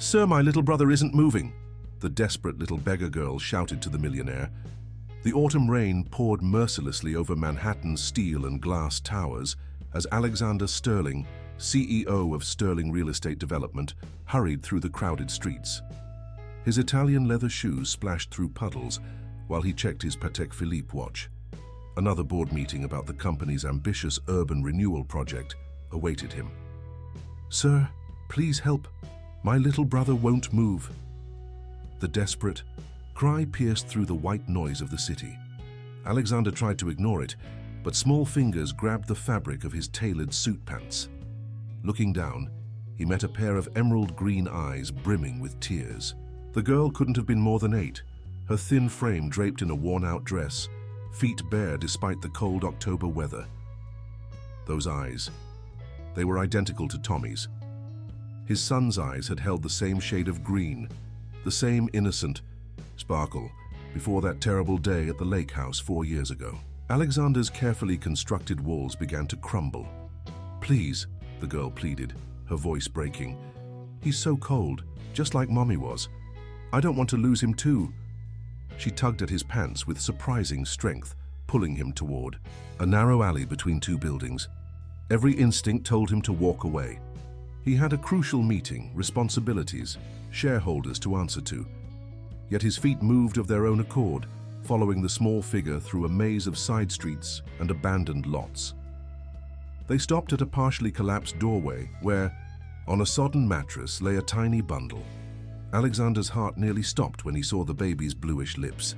"Sir, my little brother isn't moving," the desperate little beggar girl shouted to the millionaire. The autumn rain poured mercilessly over Manhattan's steel and glass towers as Alexander Sterling, CEO of Sterling Real Estate Development, hurried through the crowded streets. His Italian leather shoes splashed through puddles while he checked his Patek Philippe watch. Another board meeting about the company's ambitious urban renewal project awaited him. "Sir, please help. My little brother won't move." The desperate cry pierced through the white noise of the city. Alexander tried to ignore it, but small fingers grabbed the fabric of his tailored suit pants. Looking down, he met a pair of emerald green eyes brimming with tears. The girl couldn't have been more than 8, her thin frame draped in a worn-out dress, feet bare despite the cold October weather. Those eyes, they were identical to Tommy's. His son's eyes had held the same shade of green, the same innocent sparkle before that terrible day at the lake house 4 years ago. Alexander's carefully constructed walls began to crumble. "Please," the girl pleaded, her voice breaking. "He's so cold, just like Mommy was. I don't want to lose him too." She tugged at his pants with surprising strength, pulling him toward a narrow alley between 2 buildings. Every instinct told him to walk away. He had a crucial meeting, responsibilities, shareholders to answer to. Yet his feet moved of their own accord, following the small figure through a maze of side streets and abandoned lots. They stopped at a partially collapsed doorway where, on a sodden mattress, lay a tiny bundle. Alexander's heart nearly stopped when he saw the baby's bluish lips.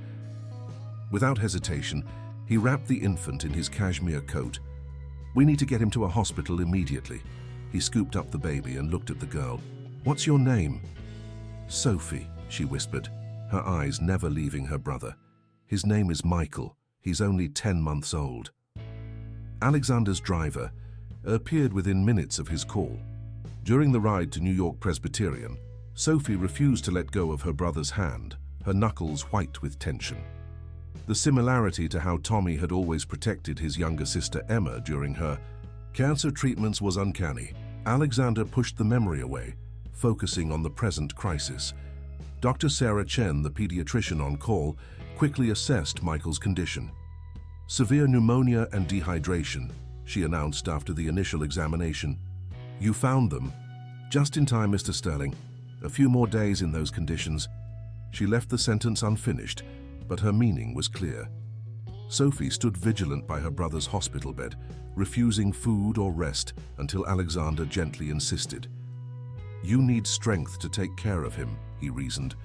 Without hesitation, he wrapped the infant in his cashmere coat. "We need to get him to a hospital immediately." He scooped up the baby and looked at the girl. "What's your name?" "Sophie," she whispered, her eyes never leaving her brother. "His name is Michael. He's only 10 months old." Alexander's driver appeared within minutes of his call. During the ride to New York Presbyterian, Sophie refused to let go of her brother's hand, her knuckles white with tension. The similarity to how Tommy had always protected his younger sister Emma during her cancer treatments was uncanny. Alexander pushed the memory away, focusing on the present crisis. Dr. Sarah Chen, the pediatrician on call, quickly assessed Michael's condition. "Severe pneumonia and dehydration," she announced after the initial examination. "You found them. Just in time, Mr. Sterling. A few more days in those conditions." She left the sentence unfinished, but her meaning was clear. Sophie stood vigilant by her brother's hospital bed, refusing food or rest until Alexander gently insisted. "You need strength to take care of him," he reasoned,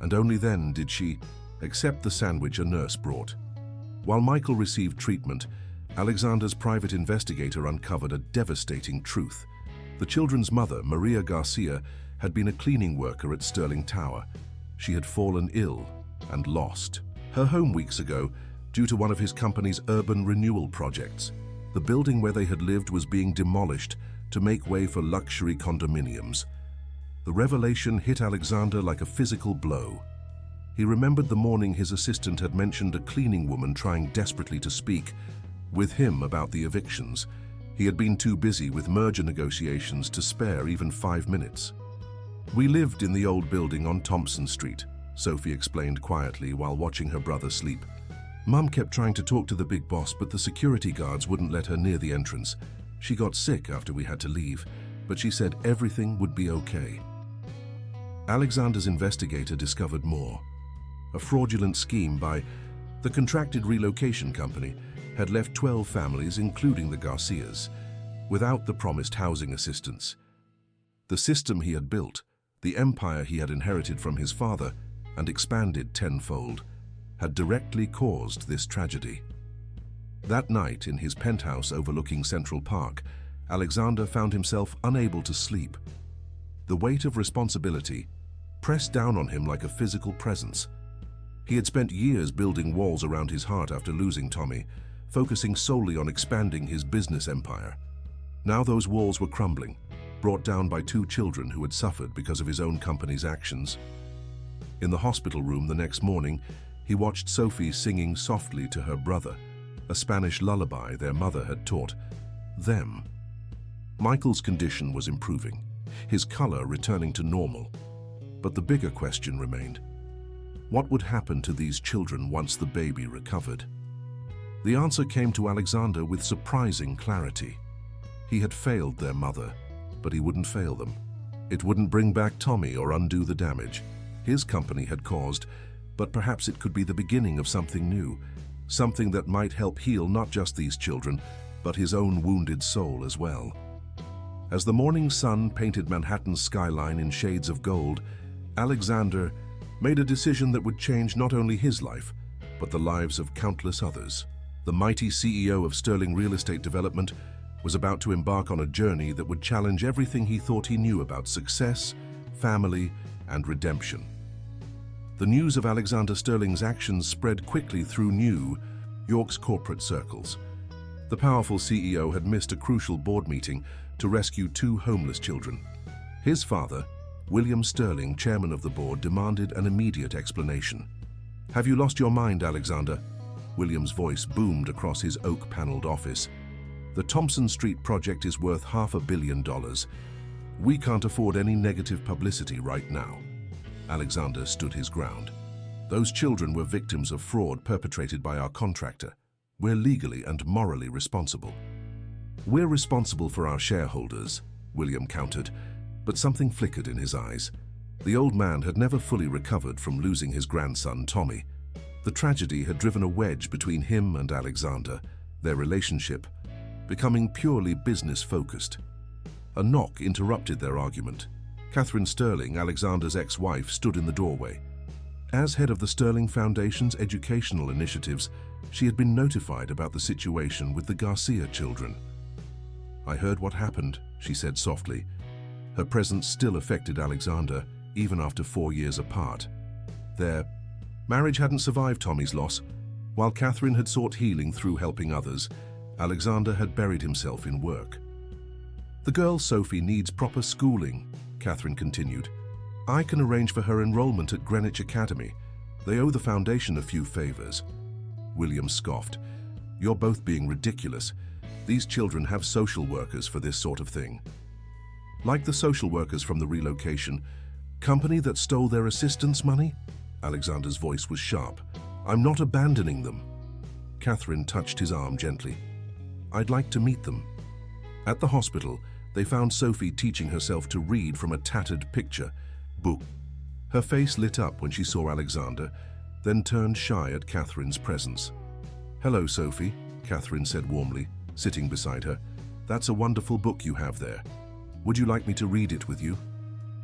and only then did she accept the sandwich a nurse brought. While Michael received treatment, Alexander's private investigator uncovered a devastating truth. The children's mother, Maria Garcia, had been a cleaning worker at Sterling Tower. She had fallen ill and lost her home weeks ago due to one of his company's urban renewal projects. The building where they had lived was being demolished to make way for luxury condominiums. The revelation hit Alexander like a physical blow. He remembered the morning his assistant had mentioned a cleaning woman trying desperately to speak with him about the evictions. He had been too busy with merger negotiations to spare even 5 minutes. "We lived in the old building on Thompson Street," Sophie explained quietly while watching her brother sleep. "Mum kept trying to talk to the big boss, but the security guards wouldn't let her near the entrance. She got sick after we had to leave, but she said everything would be okay." Alexander's investigator discovered more. A fraudulent scheme by the contracted relocation company had left 12 families, including the Garcias, without the promised housing assistance. The system he had built, the empire he had inherited from his father and expanded tenfold, had directly caused this tragedy. That night, in his penthouse overlooking Central Park, Alexander found himself unable to sleep. The weight of responsibility pressed down on him like a physical presence. He had spent years building walls around his heart after losing Tommy, focusing solely on expanding his business empire. Now those walls were crumbling, brought down by 2 children who had suffered because of his own company's actions. In the hospital room the next morning, he watched Sophie singing softly to her brother, a Spanish lullaby their mother had taught them. Michael's condition was improving, his color returning to normal. But the bigger question remained. What would happen to these children once the baby recovered? The answer came to Alexander with surprising clarity. He had failed their mother, but he wouldn't fail them. It wouldn't bring back Tommy or undo the damage his company had caused, but perhaps it could be the beginning of something new, something that might help heal not just these children, but his own wounded soul as well. As the morning sun painted Manhattan's skyline in shades of gold, Alexander made a decision that would change not only his life, but the lives of countless others. The mighty CEO of Sterling Real Estate Development was about to embark on a journey that would challenge everything he thought he knew about success, family, and redemption. The news of Alexander Sterling's actions spread quickly through New York's corporate circles. The powerful CEO had missed a crucial board meeting to rescue 2 homeless children. His father, William Sterling, chairman of the board, demanded an immediate explanation. "Have you lost your mind, Alexander?" William's voice boomed across his oak-paneled office. "The Thompson Street project is worth $500 million. We can't afford any negative publicity right now." Alexander stood his ground. "Those children were victims of fraud perpetrated by our contractor. We're legally and morally responsible." "We're responsible for our shareholders," William countered, but something flickered in his eyes. The old man had never fully recovered from losing his grandson, Tommy. The tragedy had driven a wedge between him and Alexander, their relationship becoming purely business-focused. A knock interrupted their argument. Catherine Sterling, Alexander's ex-wife, stood in the doorway. As head of the Sterling Foundation's educational initiatives, she had been notified about the situation with the Garcia children. "I heard what happened," she said softly. Her presence still affected Alexander, even after 4 years apart. Their marriage hadn't survived Tommy's loss. While Catherine had sought healing through helping others, Alexander had buried himself in work. "The girl Sophie needs proper schooling," Catherine continued. "I can arrange for her enrollment at Greenwich Academy. They owe the foundation a few favors." William scoffed. "You're both being ridiculous. These children have social workers for this sort of thing." "Like the social workers from the relocation company that stole their assistance money?" Alexander's voice was sharp. "I'm not abandoning them." Catherine touched his arm gently. "I'd like to meet them." At the hospital, they found Sophie teaching herself to read from a tattered picture book. Her face lit up when she saw Alexander, then turned shy at Catherine's presence. "Hello, Sophie," Catherine said warmly, sitting beside her. "That's a wonderful book you have there. Would you like me to read it with you?"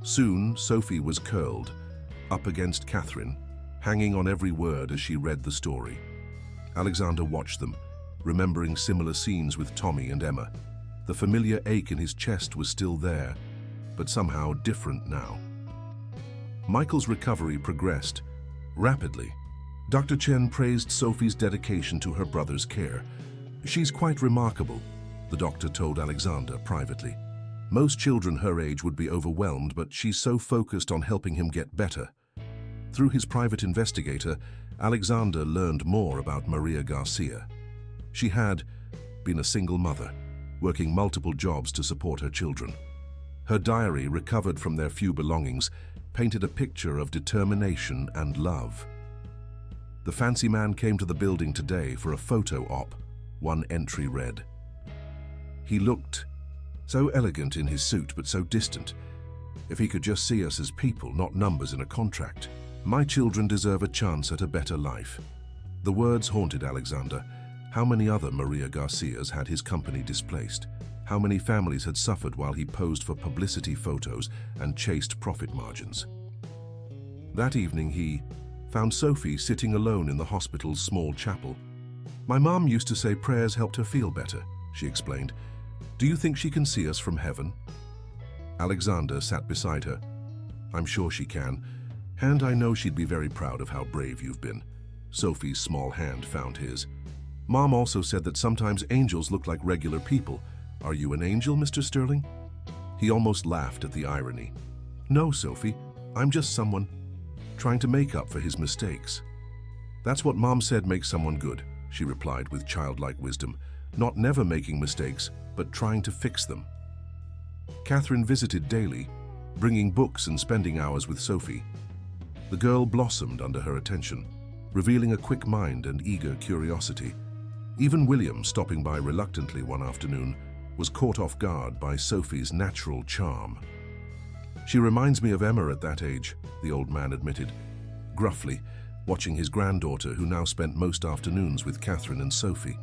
Soon, Sophie was curled, up against Catherine, hanging on every word as she read the story. Alexander watched them, remembering similar scenes with Tommy and Emma. The familiar ache in his chest was still there, but somehow different now. Michael's recovery progressed rapidly. Dr. Chen praised Sophie's dedication to her brother's care. "She's quite remarkable," the doctor told Alexander privately. "Most children her age would be overwhelmed, but she's so focused on helping him get better." Through his private investigator, Alexander learned more about Maria Garcia. She had been a single mother, working multiple jobs to support her children. Her diary, recovered from their few belongings, painted a picture of determination and love. "The fancy man came to the building today for a photo op," one entry read. "He looked so elegant in his suit, but so distant. If he could just see us as people, not numbers in a contract. My children deserve a chance at a better life." The words haunted Alexander. How many other Maria Garcias had his company displaced? How many families had suffered while he posed for publicity photos and chased profit margins? That evening he found Sophie sitting alone in the hospital's small chapel. "My mom used to say prayers helped her feel better," she explained. "Do you think she can see us from heaven?" Alexander sat beside her. "I'm sure she can, and I know she'd be very proud of how brave you've been." Sophie's small hand found his. "Mom also said that sometimes angels look like regular people. Are you an angel, Mr. Sterling?" He almost laughed at the irony. "No, Sophie, I'm just someone trying to make up for his mistakes." "That's what Mom said makes someone good," she replied with childlike wisdom. "Not never making mistakes, but trying to fix them." Catherine visited daily, bringing books and spending hours with Sophie. The girl blossomed under her attention, revealing a quick mind and eager curiosity. Even William, stopping by reluctantly one afternoon, was caught off guard by Sophie's natural charm. "She reminds me of Emma at that age," the old man admitted, gruffly, watching his granddaughter, who now spent most afternoons with Catherine and Sophie.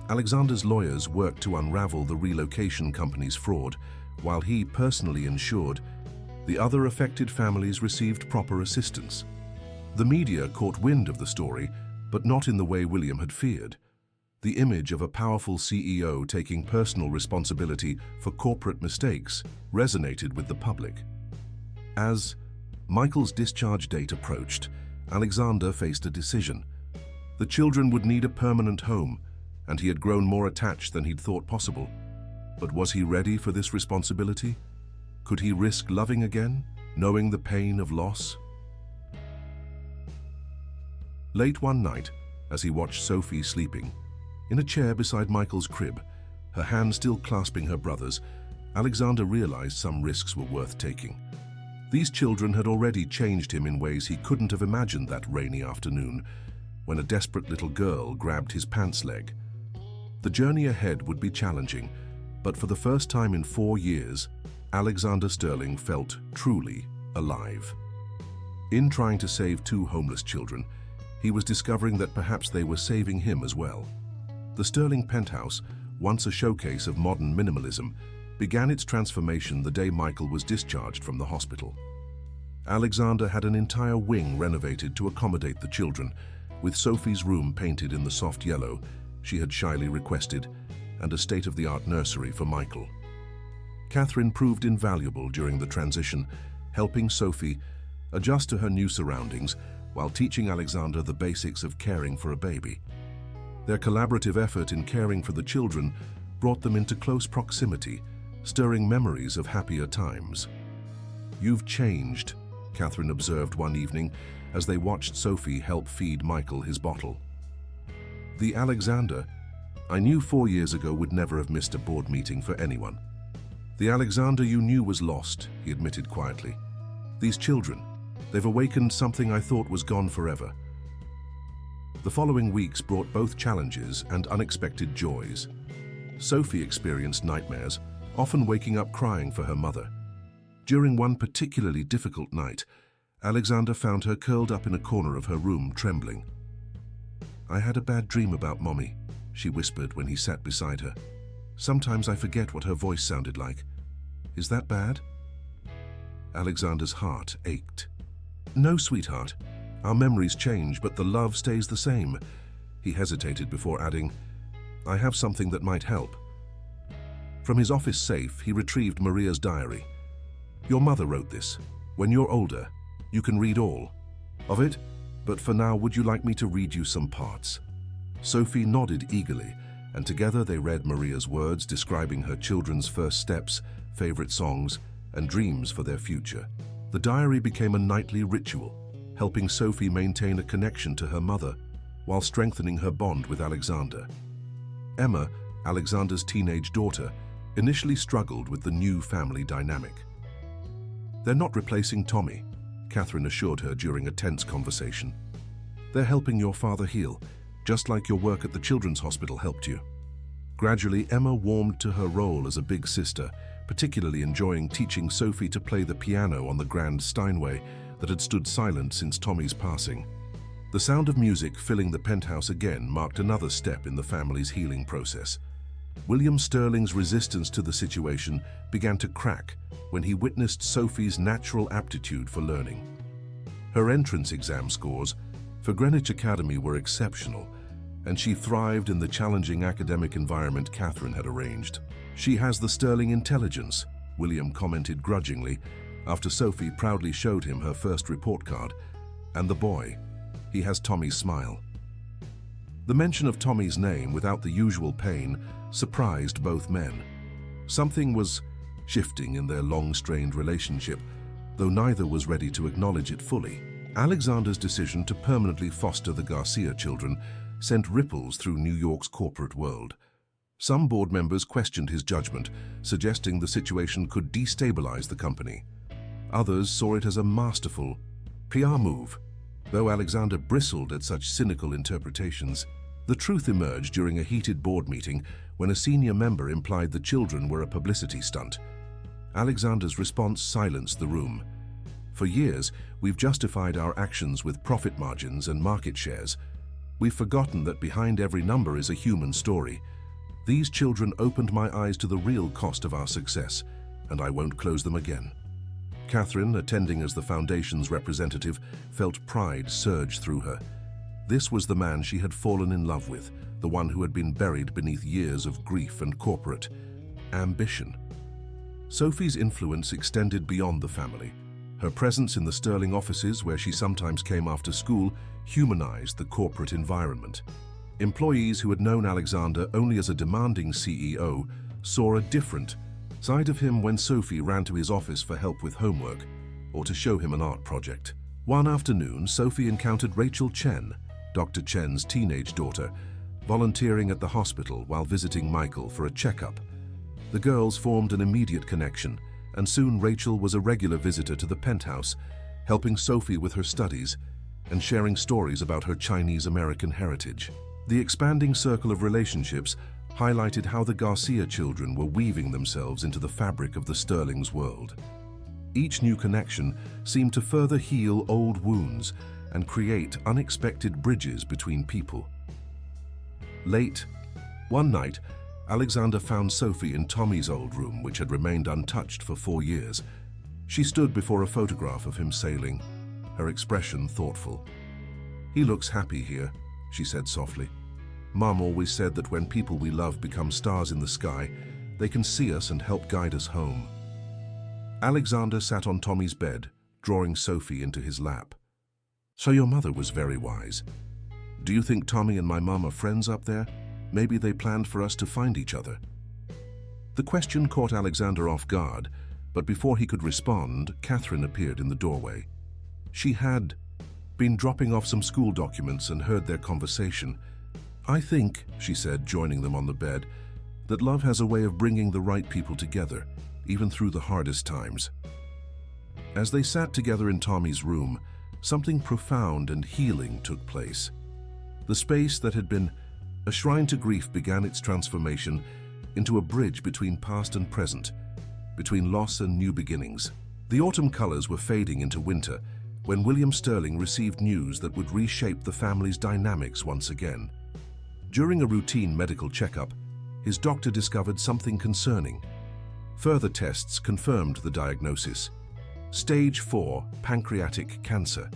Alexander's lawyers worked to unravel the relocation company's fraud, while he personally ensured the other affected families received proper assistance. The media caught wind of the story, but not in the way William had feared. The image of a powerful CEO taking personal responsibility for corporate mistakes resonated with the public. As Michael's discharge date approached, Alexander faced a decision. The children would need a permanent home, and he had grown more attached than he'd thought possible. But was he ready for this responsibility? Could he risk loving again, knowing the pain of loss? Late one night, as he watched Sophie sleeping, in a chair beside Michael's crib, her hand still clasping her brother's, Alexander realized some risks were worth taking. These children had already changed him in ways he couldn't have imagined that rainy afternoon, when a desperate little girl grabbed his pants leg. The journey ahead would be challenging, but for the first time in 4 years, Alexander Sterling felt truly alive. In trying to save 2 homeless children, he was discovering that perhaps they were saving him as well. The Sterling penthouse, once a showcase of modern minimalism, began its transformation the day Michael was discharged from the hospital. Alexander had an entire wing renovated to accommodate the children, with Sophie's room painted in the soft yellow she had shyly requested, and a state-of-the-art nursery for Michael. Catherine proved invaluable during the transition, helping Sophie adjust to her new surroundings while teaching Alexander the basics of caring for a baby. Their collaborative effort in caring for the children brought them into close proximity, stirring memories of happier times. "You've changed," Catherine observed one evening as they watched Sophie help feed Michael his bottle. "The Alexander I knew 4 years ago would never have missed a board meeting for anyone. The Alexander you knew was lost," he admitted quietly. "These children, they've awakened something I thought was gone forever." The following weeks brought both challenges and unexpected joys. Sophie experienced nightmares, often waking up crying for her mother. During one particularly difficult night, Alexander found her curled up in a corner of her room, trembling. "I had a bad dream about Mommy," she whispered when he sat beside her. "Sometimes I forget what her voice sounded like. Is that bad?" Alexander's heart ached. "No, sweetheart. Our memories change, but the love stays the same." He hesitated before adding, "I have something that might help." From his office safe, he retrieved Maria's diary. "Your mother wrote this. When you're older, you can read all of it, but for now, would you like me to read you some parts?" Sophie nodded eagerly, and together they read Maria's words describing her children's first steps, favorite songs, and dreams for their future. The diary became a nightly ritual, helping Sophie maintain a connection to her mother while strengthening her bond with Alexander. Emma, Alexander's teenage daughter, initially struggled with the new family dynamic. "They're not replacing Tommy," Catherine assured her during a tense conversation. "They're helping your father heal, just like your work at the children's hospital helped you." Gradually, Emma warmed to her role as a big sister, particularly enjoying teaching Sophie to play the piano on the grand Steinway that had stood silent since Tommy's passing. The sound of music filling the penthouse again marked another step in the family's healing process. William Sterling's resistance to the situation began to crack when he witnessed Sophie's natural aptitude for learning. Her entrance exam scores for Greenwich Academy were exceptional, and she thrived in the challenging academic environment Catherine had arranged. "She has the Sterling intelligence," William commented grudgingly after Sophie proudly showed him her first report card. "And the boy, he has Tommy's smile." The mention of Tommy's name without the usual pain surprised both men. Something was shifting in their long-strained relationship, though neither was ready to acknowledge it fully. Alexander's decision to permanently foster the Garcia children sent ripples through New York's corporate world. Some board members questioned his judgment, suggesting the situation could destabilize the company. Others saw it as a masterful PR move. Though Alexander bristled at such cynical interpretations, the truth emerged during a heated board meeting when a senior member implied the children were a publicity stunt. Alexander's response silenced the room. For years, we've justified our actions with profit margins and market shares. We've forgotten that behind every number is a human story. These children opened my eyes to the real cost of our success, and I won't close them again. Catherine, attending as the Foundation's representative, felt pride surge through her. This was the man she had fallen in love with, the one who had been buried beneath years of grief and corporate ambition. Sophie's influence extended beyond the family. Her presence in the Sterling offices, where she sometimes came after school, humanized the corporate environment. Employees who had known Alexander only as a demanding CEO saw a different side of him when Sophie ran to his office for help with homework or to show him an art project. One afternoon, Sophie encountered Rachel Chen, Dr. Chen's teenage daughter, volunteering at the hospital while visiting Michael for a checkup. The girls formed an immediate connection, and soon Rachel was a regular visitor to the penthouse, helping Sophie with her studies and sharing stories about her Chinese-American heritage. The expanding circle of relationships highlighted how the Garcia children were weaving themselves into the fabric of the Sterling's world. Each new connection seemed to further heal old wounds and create unexpected bridges between people. Late one night, Alexander found Sophie in Tommy's old room, which had remained untouched for 4 years. She stood before a photograph of him sailing, her expression thoughtful. "He looks happy here," she said softly. "Mom always said that when people we love become stars in the sky, they can see us and help guide us home." Alexander sat on Tommy's bed, drawing Sophie into his lap. "So your mother was very wise. Do you think Tommy and my mom are friends up there? Maybe they planned for us to find each other." The question caught Alexander off guard, but before he could respond, Catherine appeared in the doorway. She had been dropping off some school documents and heard their conversation. "I think," she said, joining them on the bed, "that love has a way of bringing the right people together, even through the hardest times." As they sat together in Tommy's room, something profound and healing took place. The space that had been a shrine to grief began its transformation into a bridge between past and present, between loss and new beginnings. The autumn colors were fading into winter when William Sterling received news that would reshape the family's dynamics once again. During a routine medical checkup, his doctor discovered something concerning. Further tests confirmed the diagnosis: Stage 4 pancreatic cancer.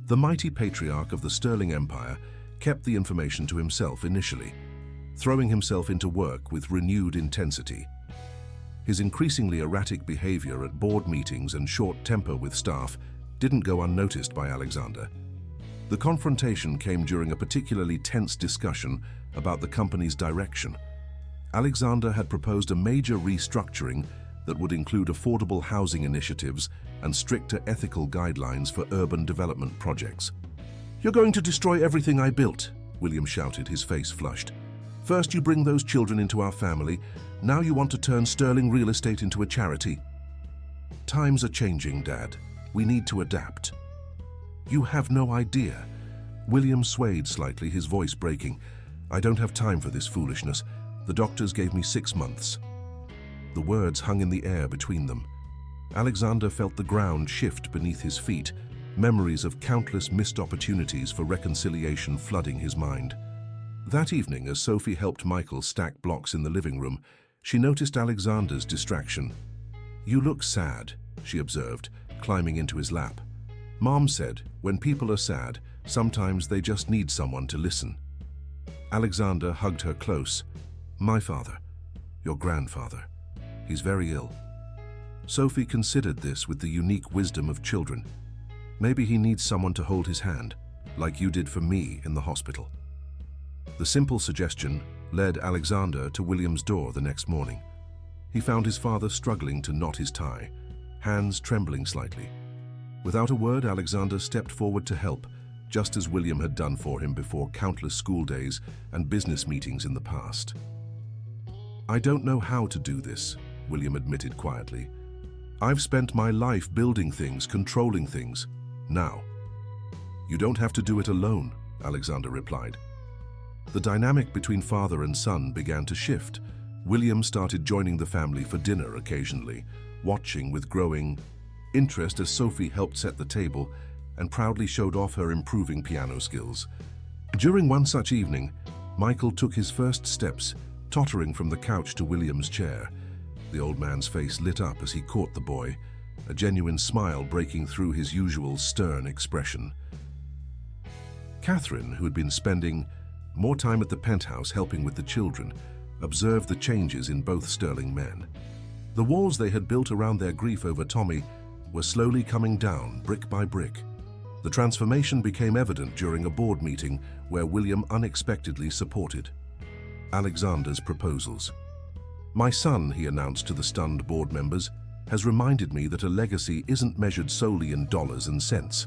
The mighty patriarch of the Sterling Empire kept the information to himself initially, throwing himself into work with renewed intensity. His increasingly erratic behavior at board meetings and short temper with staff didn't go unnoticed by Alexander. The confrontation came during a particularly tense discussion about the company's direction. Alexander had proposed a major restructuring that would include affordable housing initiatives and stricter ethical guidelines for urban development projects. "You're going to destroy everything I built," William shouted, his face flushed. "First you bring those children into our family, now you want to turn Sterling Real Estate into a charity." "Times are changing, Dad. We need to adapt." "You have no idea." William swayed slightly, his voice breaking. "I don't have time for this foolishness. The doctors gave me 6 months." The words hung in the air between them. Alexander felt the ground shift beneath his feet, memories of countless missed opportunities for reconciliation flooding his mind. That evening, as Sophie helped Michael stack blocks in the living room, she noticed Alexander's distraction. "You look sad," she observed, climbing into his lap. "Mom said, when people are sad, sometimes they just need someone to listen." Alexander hugged her close. "My father, your grandfather, he's very ill." Sophie considered this with the unique wisdom of children. Maybe he needs someone to hold his hand, like you did for me in the hospital. The simple suggestion led Alexander to William's door the next morning. He found his father struggling to knot his tie, hands trembling slightly. Without a word, Alexander stepped forward to help, just as William had done for him before countless school days and business meetings in the past. "I don't know how to do this," William admitted quietly. I've spent my life building things, controlling things. Now, you don't have to do it alone, Alexander replied. The dynamic between father and son began to shift. William started joining the family for dinner occasionally, watching with growing interest as Sophie helped set the table and proudly showed off her improving piano skills. During one such evening, Michael took his first steps, tottering from the couch to William's chair. The old man's face lit up as he caught the boy, a genuine smile breaking through his usual stern expression. Catherine, who had been spending more time at the penthouse helping with the children, observed the changes in both sterling men. The walls they had built around their grief over Tommy were slowly coming down, brick by brick. The transformation became evident during a board meeting where William unexpectedly supported Alexander's proposals. "My son," he announced to the stunned board members, "has reminded me that a legacy isn't measured solely in dollars and cents."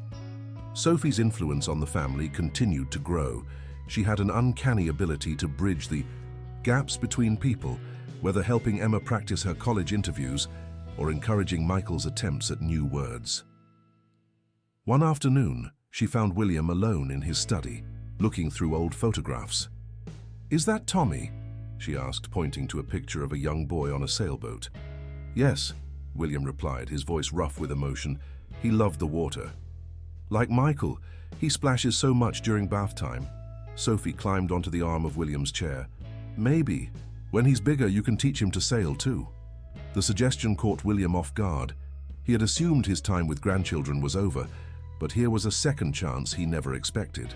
Sophie's influence on the family continued to grow. She had an uncanny ability to bridge the gaps between people, whether helping Emma practice her college interviews or encouraging Michael's attempts at new words. One afternoon, she found William alone in his study, looking through old photographs. "Is that Tommy?" she asked, pointing to a picture of a young boy on a sailboat. "Yes," William replied, his voice rough with emotion. "He loved the water. Like Michael, he splashes so much during bath time." Sophie climbed onto the arm of William's chair. "Maybe, when he's bigger, you can teach him to sail too." The suggestion caught William off guard. He had assumed his time with grandchildren was over, but here was a second chance he never expected.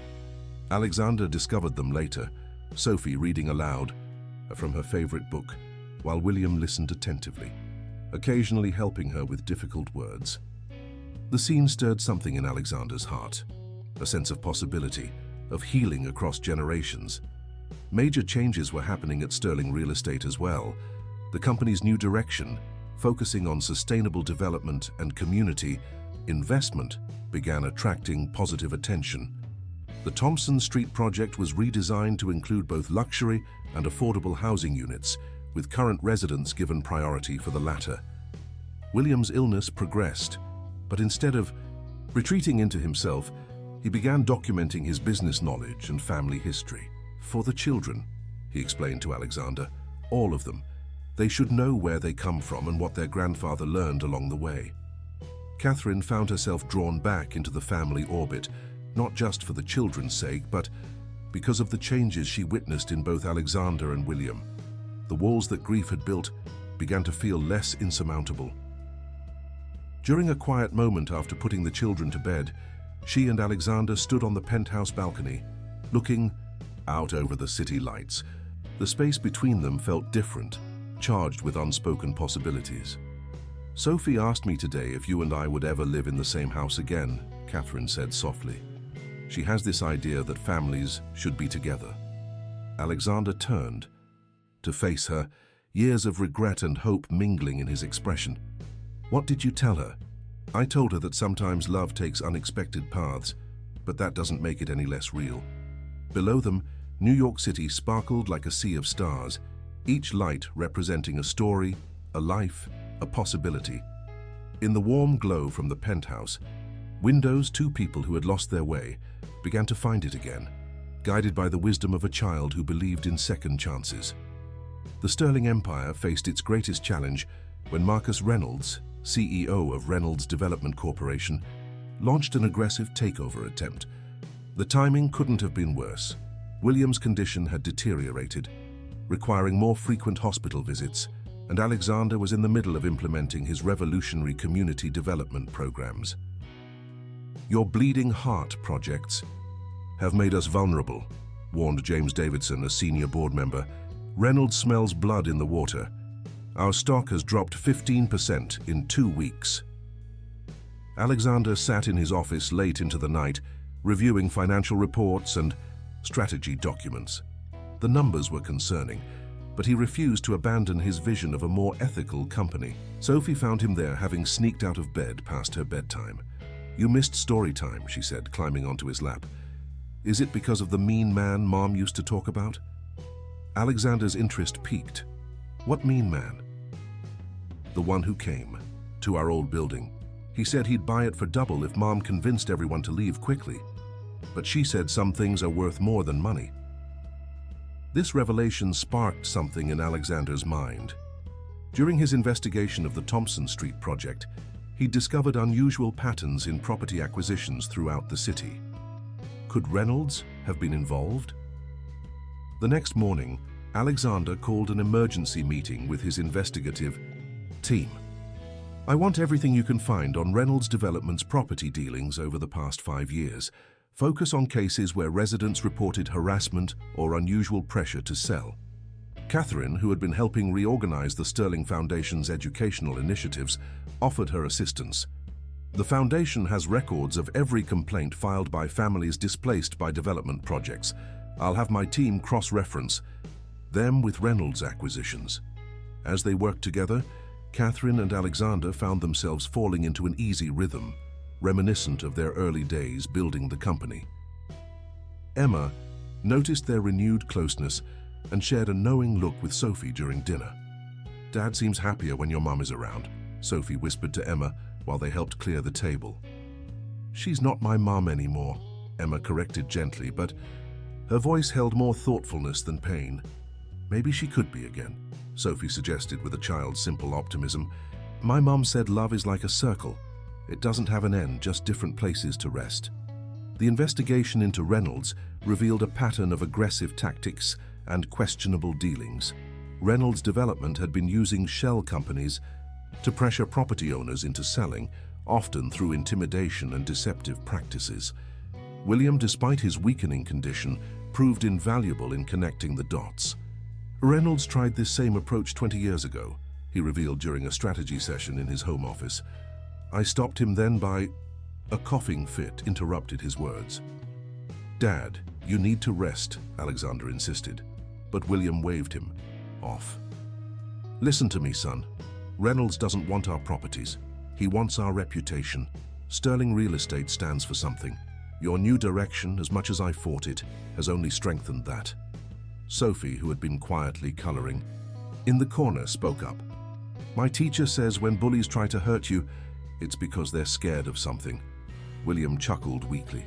Alexander discovered them later, Sophie reading aloud from her favorite book, while William listened attentively, occasionally helping her with difficult words. The scene stirred something in Alexander's heart, a sense of possibility, of healing across generations. Major changes were happening at Sterling Real Estate as well. The company's new direction, focusing on sustainable development and community investment, began attracting positive attention. The Thompson Street project was redesigned to include both luxury and affordable housing units, with current residents given priority for the latter. William's illness progressed, but instead of retreating into himself, he began documenting his business knowledge and family history. "For the children," he explained to Alexander, "all of them. They should know where they come from and what their grandfather learned along the way." Catherine found herself drawn back into the family orbit, not just for the children's sake, but because of the changes she witnessed in both Alexander and William. The walls that grief had built began to feel less insurmountable. During a quiet moment after putting the children to bed, she and Alexander stood on the penthouse balcony, looking out over the city lights. The space between them felt different, charged with unspoken possibilities. "Sophie asked me today if you and I would ever live in the same house again," Catherine said softly. "She has this idea that families should be together." Alexander turned to face her, years of regret and hope mingling in his expression. "What did you tell her?" "I told her that sometimes love takes unexpected paths, but that doesn't make it any less real." Below them, New York City sparkled like a sea of stars, each light representing a story, a life, a possibility. In the warm glow from the penthouse windows, two people who had lost their way began to find it again, guided by the wisdom of a child who believed in second chances. The Sterling Empire faced its greatest challenge when Marcus Reynolds, CEO of Reynolds Development Corporation, launched an aggressive takeover attempt. The timing couldn't have been worse. William's condition had deteriorated, requiring more frequent hospital visits, and Alexander was in the middle of implementing his revolutionary community development programs. "Your bleeding heart projects have made us vulnerable," warned James Davidson, a senior board member. "Reynolds smells blood in the water. Our stock has dropped 15% in 2 weeks." Alexander sat in his office late into the night, reviewing financial reports and strategy documents. The numbers were concerning, but he refused to abandon his vision of a more ethical company. Sophie found him there, having sneaked out of bed past her bedtime. "You missed story time," she said, climbing onto his lap. "Is it because of the mean man Mom used to talk about?" Alexander's interest peaked. "What mean man?" "The one who came. to our old building. He said he'd buy it for double if Mom convinced everyone to leave quickly. But she said some things are worth more than money. This revelation sparked something in Alexander's mind. During his investigation of the Thompson Street project, he discovered unusual patterns in property acquisitions throughout the city. Could Reynolds have been involved? The next morning, Alexander called an emergency meeting with his investigative team. I want everything you can find on Reynolds Development's property dealings over the past 5 years. Focus on cases where residents reported harassment or unusual pressure to sell. Catherine, who had been helping reorganize the Sterling Foundation's educational initiatives, offered her assistance. The foundation has records of every complaint filed by families displaced by development projects. I'll have my team cross-reference them with Reynolds acquisitions. As they worked together, Catherine and Alexander found themselves falling into an easy rhythm, reminiscent of their early days building the company. Emma noticed their renewed closeness and shared a knowing look with Sophie during dinner. Dad seems happier when your mom is around, Sophie whispered to Emma while they helped clear the table. She's not my mom anymore, Emma corrected gently, but her voice held more thoughtfulness than pain. Maybe she could be again, Sophie suggested with a child's simple optimism. My mom said love is like a circle. It doesn't have an end, just different places to rest. The investigation into Reynolds revealed a pattern of aggressive tactics and questionable dealings. Reynolds Development had been using shell companies to pressure property owners into selling, often through intimidation and deceptive practices. William, despite his weakening condition, proved invaluable in connecting the dots. Reynolds tried this same approach 20 years ago, he revealed during a strategy session in his home office. I stopped him then by... A coughing fit interrupted his words. Dad, you need to rest, Alexander insisted, but William waved him off. Listen to me, son. Reynolds doesn't want our properties. He wants our reputation. Sterling Real Estate stands for something. Your new direction, as much as I fought it, has only strengthened that. Sophie, who had been quietly coloring in the corner, spoke up. My teacher says when bullies try to hurt you, it's because they're scared of something. William chuckled weakly.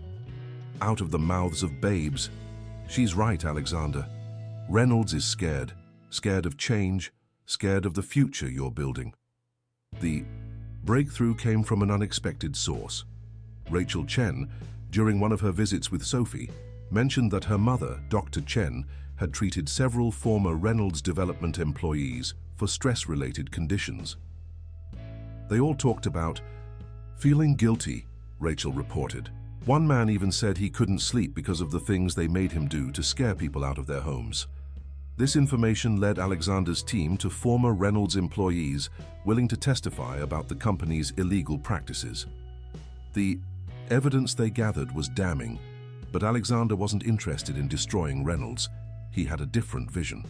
Out of the mouths of babes. She's right, Alexander. Reynolds is scared. Scared of change. Scared of the future you're building. The breakthrough came from an unexpected source. Rachel Chen, during one of her visits with Sophie, mentioned that her mother, Dr. Chen, had treated several former Reynolds Development employees for stress-related conditions. They all talked about feeling guilty, Rachel reported. One man even said he couldn't sleep because of the things they made him do to scare people out of their homes. This information led Alexander's team to former Reynolds employees willing to testify about the company's illegal practices. The evidence they gathered was damning, but Alexander wasn't interested in destroying Reynolds. He had a different vision.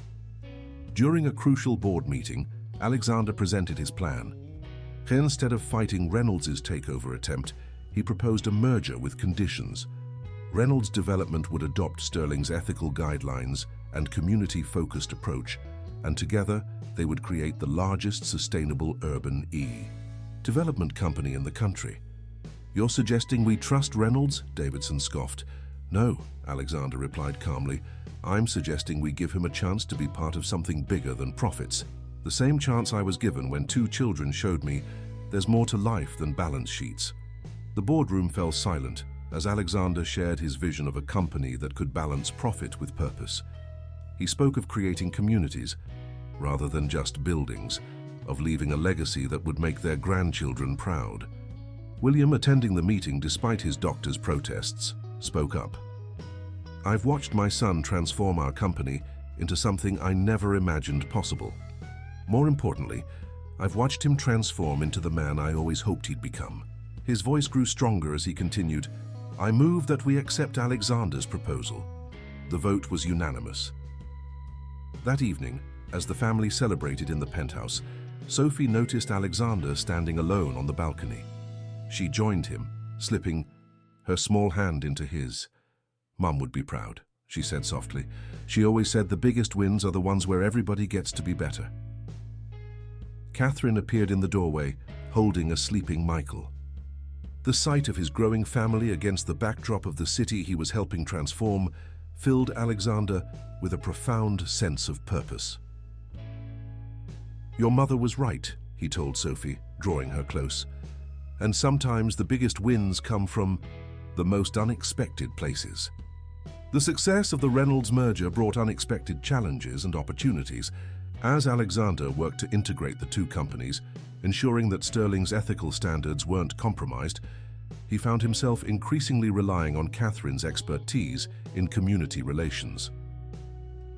During a crucial board meeting, Alexander presented his plan. Instead of fighting Reynolds' takeover attempt, he proposed a merger with conditions. Reynolds Development would adopt Sterling's ethical guidelines and community-focused approach, and together they would create the largest sustainable urban development company in the country. You're suggesting we trust Reynolds? Davidson scoffed. No, Alexander replied calmly. I'm suggesting we give him a chance to be part of something bigger than profits. The same chance I was given when 2 children showed me there's more to life than balance sheets. The boardroom fell silent as Alexander shared his vision of a company that could balance profit with purpose. He spoke of creating communities, rather than just buildings, of leaving a legacy that would make their grandchildren proud. William, attending the meeting despite his doctor's protests, spoke up. I've watched my son transform our company into something I never imagined possible. More importantly, I've watched him transform into the man I always hoped he'd become. His voice grew stronger as he continued, I move that we accept Alexander's proposal. The vote was unanimous. That evening, as the family celebrated in the penthouse, Sophie noticed Alexander standing alone on the balcony. She joined him, slipping her small hand into his. Mum would be proud, she said softly. She always said the biggest wins are the ones where everybody gets to be better. Catherine appeared in the doorway, holding a sleeping Michael. The sight of his growing family against the backdrop of the city he was helping transform filled Alexander with a profound sense of purpose. "Your mother was right," he told Sophie, drawing her close. "And sometimes the biggest wins come from the most unexpected places." The success of the Reynolds merger brought unexpected challenges and opportunities. As Alexander worked to integrate the two companies, ensuring that Sterling's ethical standards weren't compromised, he found himself increasingly relying on Catherine's expertise in community relations.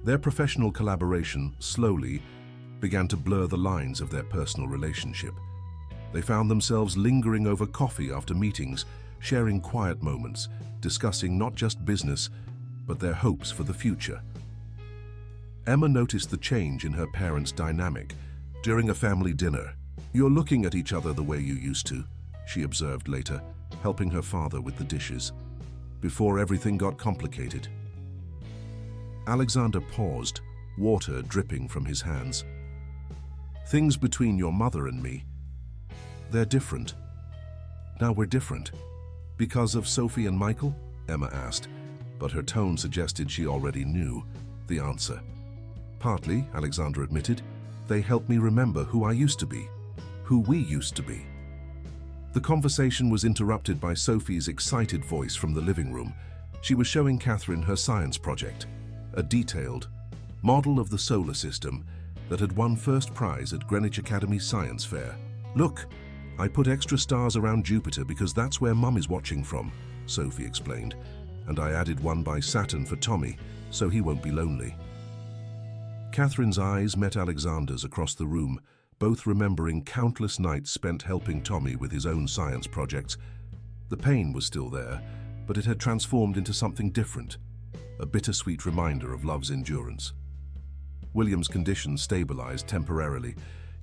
Their professional collaboration slowly began to blur the lines of their personal relationship. They found themselves lingering over coffee after meetings, sharing quiet moments, discussing not just business, but their hopes for the future. Emma noticed the change in her parents' dynamic during a family dinner. "You're looking at each other the way you used to," she observed later, helping her father with the dishes, "before everything got complicated." Alexander paused, water dripping from his hands. "Things between your mother and me, they're different. Now we're different. Because of Sophie and Michael?" Emma asked, but her tone suggested she already knew the answer. "Partly," Alexander admitted. "They helped me remember who I used to be, who we used to be." The conversation was interrupted by Sophie's excited voice from the living room. She was showing Catherine her science project, a detailed model of the solar system that had won first prize at Greenwich Academy Science Fair. "Look, I put extra stars around Jupiter because that's where Mum is watching from," Sophie explained. "And I added one by Saturn for Tommy, so he won't be lonely." Catherine's eyes met Alexander's across the room, both remembering countless nights spent helping Tommy with his own science projects. The pain was still there, but it had transformed into something different, a bittersweet reminder of love's endurance. William's condition stabilized temporarily,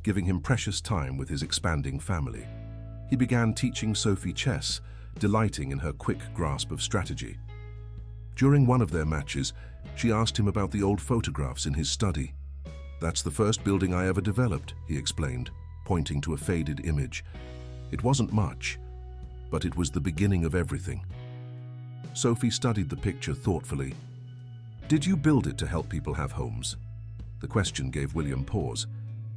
giving him precious time with his expanding family. He began teaching Sophie chess, delighting in her quick grasp of strategy. During one of their matches, she asked him about the old photographs in his study. "That's the first building I ever developed," he explained, pointing to a faded image. "It wasn't much, but it was the beginning of everything." Sophie studied the picture thoughtfully. "Did you build it to help people have homes?" The question gave William pause.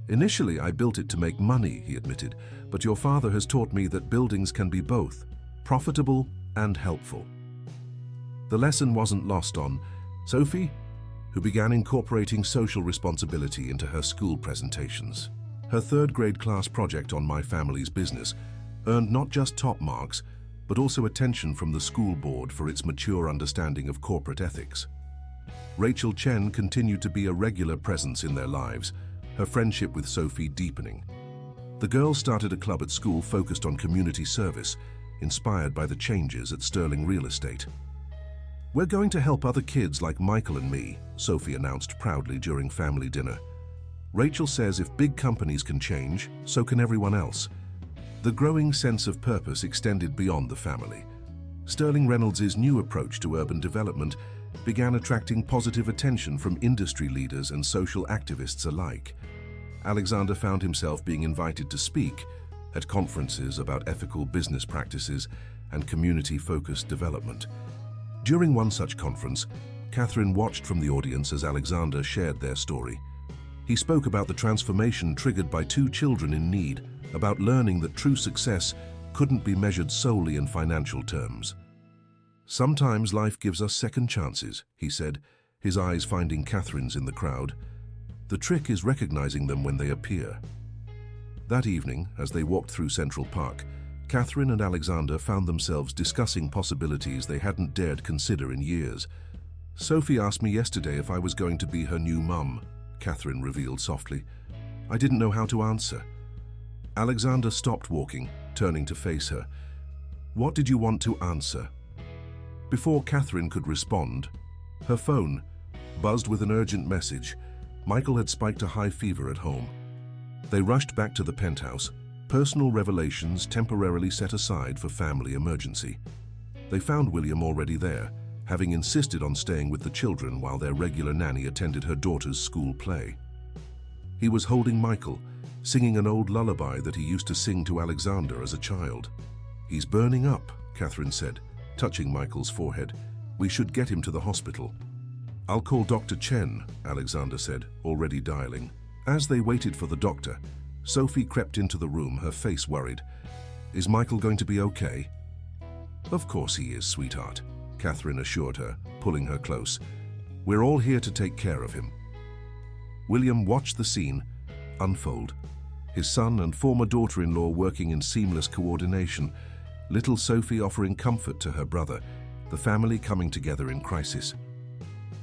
"Initially, I built it to make money," he admitted, "but your father has taught me that buildings can be both profitable and helpful." The lesson wasn't lost on Sophie, who began incorporating social responsibility into her school presentations. Her third-grade class project on my family's business earned not just top marks, but also attention from the school board for its mature understanding of corporate ethics. Rachel Chen continued to be a regular presence in their lives, her friendship with Sophie deepening. The girls started a club at school focused on community service, inspired by the changes at Sterling Real Estate. "We're going to help other kids like Michael and me," Sophie announced proudly during family dinner. "Rachel says if big companies can change, so can everyone else." The growing sense of purpose extended beyond the family. Sterling Reynolds' new approach to urban development began attracting positive attention from industry leaders and social activists alike. Alexander found himself being invited to speak at conferences about ethical business practices and community-focused development. During one such conference, Catherine watched from the audience as Alexander shared their story. He spoke about the transformation triggered by two children in need, about learning that true success couldn't be measured solely in financial terms. "Sometimes life gives us second chances," he said, his eyes finding Catherine's in the crowd. "The trick is recognizing them when they appear." That evening, as they walked through Central Park, Catherine and Alexander found themselves discussing possibilities they hadn't dared consider in years. "Sophie asked me yesterday if I was going to be her new mum," Catherine revealed softly. "I didn't know how to answer." Alexander stopped walking, turning to face her. "What did you want to answer?" Before Catherine could respond, her phone buzzed with an urgent message. Michael had spiked a high fever at home. They rushed back to the penthouse, personal revelations temporarily set aside for family emergency. They found William already there, having insisted on staying with the children while their regular nanny attended her daughter's school play. He was holding Michael, singing an old lullaby that he used to sing to Alexander as a child. "He's burning up," Catherine said, touching Michael's forehead. "We should get him to the hospital." "I'll call Dr. Chen," Alexander said, already dialing. As they waited for the doctor, Sophie crept into the room, her face worried. "Is Michael going to be okay?" "Of course he is, sweetheart," Catherine assured her, pulling her close. "We're all here to take care of him." William watched the scene unfold. His son and former daughter-in-law working in seamless coordination, little Sophie offering comfort to her brother, the family coming together in crisis.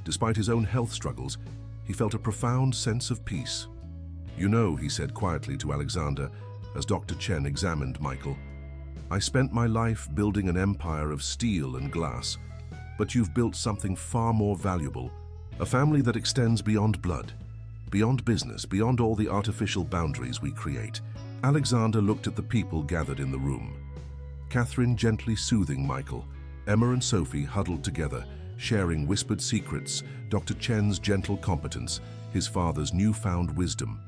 Despite his own health struggles, he felt a profound sense of peace. "You know," he said quietly to Alexander as Dr. Chen examined Michael, "I spent my life building an empire of steel and glass, but you've built something far more valuable, a family that extends beyond blood, beyond business, beyond all the artificial boundaries we create." Alexander looked at the people gathered in the room. Catherine gently soothing Michael, Emma and Sophie huddled together, sharing whispered secrets, Dr. Chen's gentle competence, his father's newfound wisdom.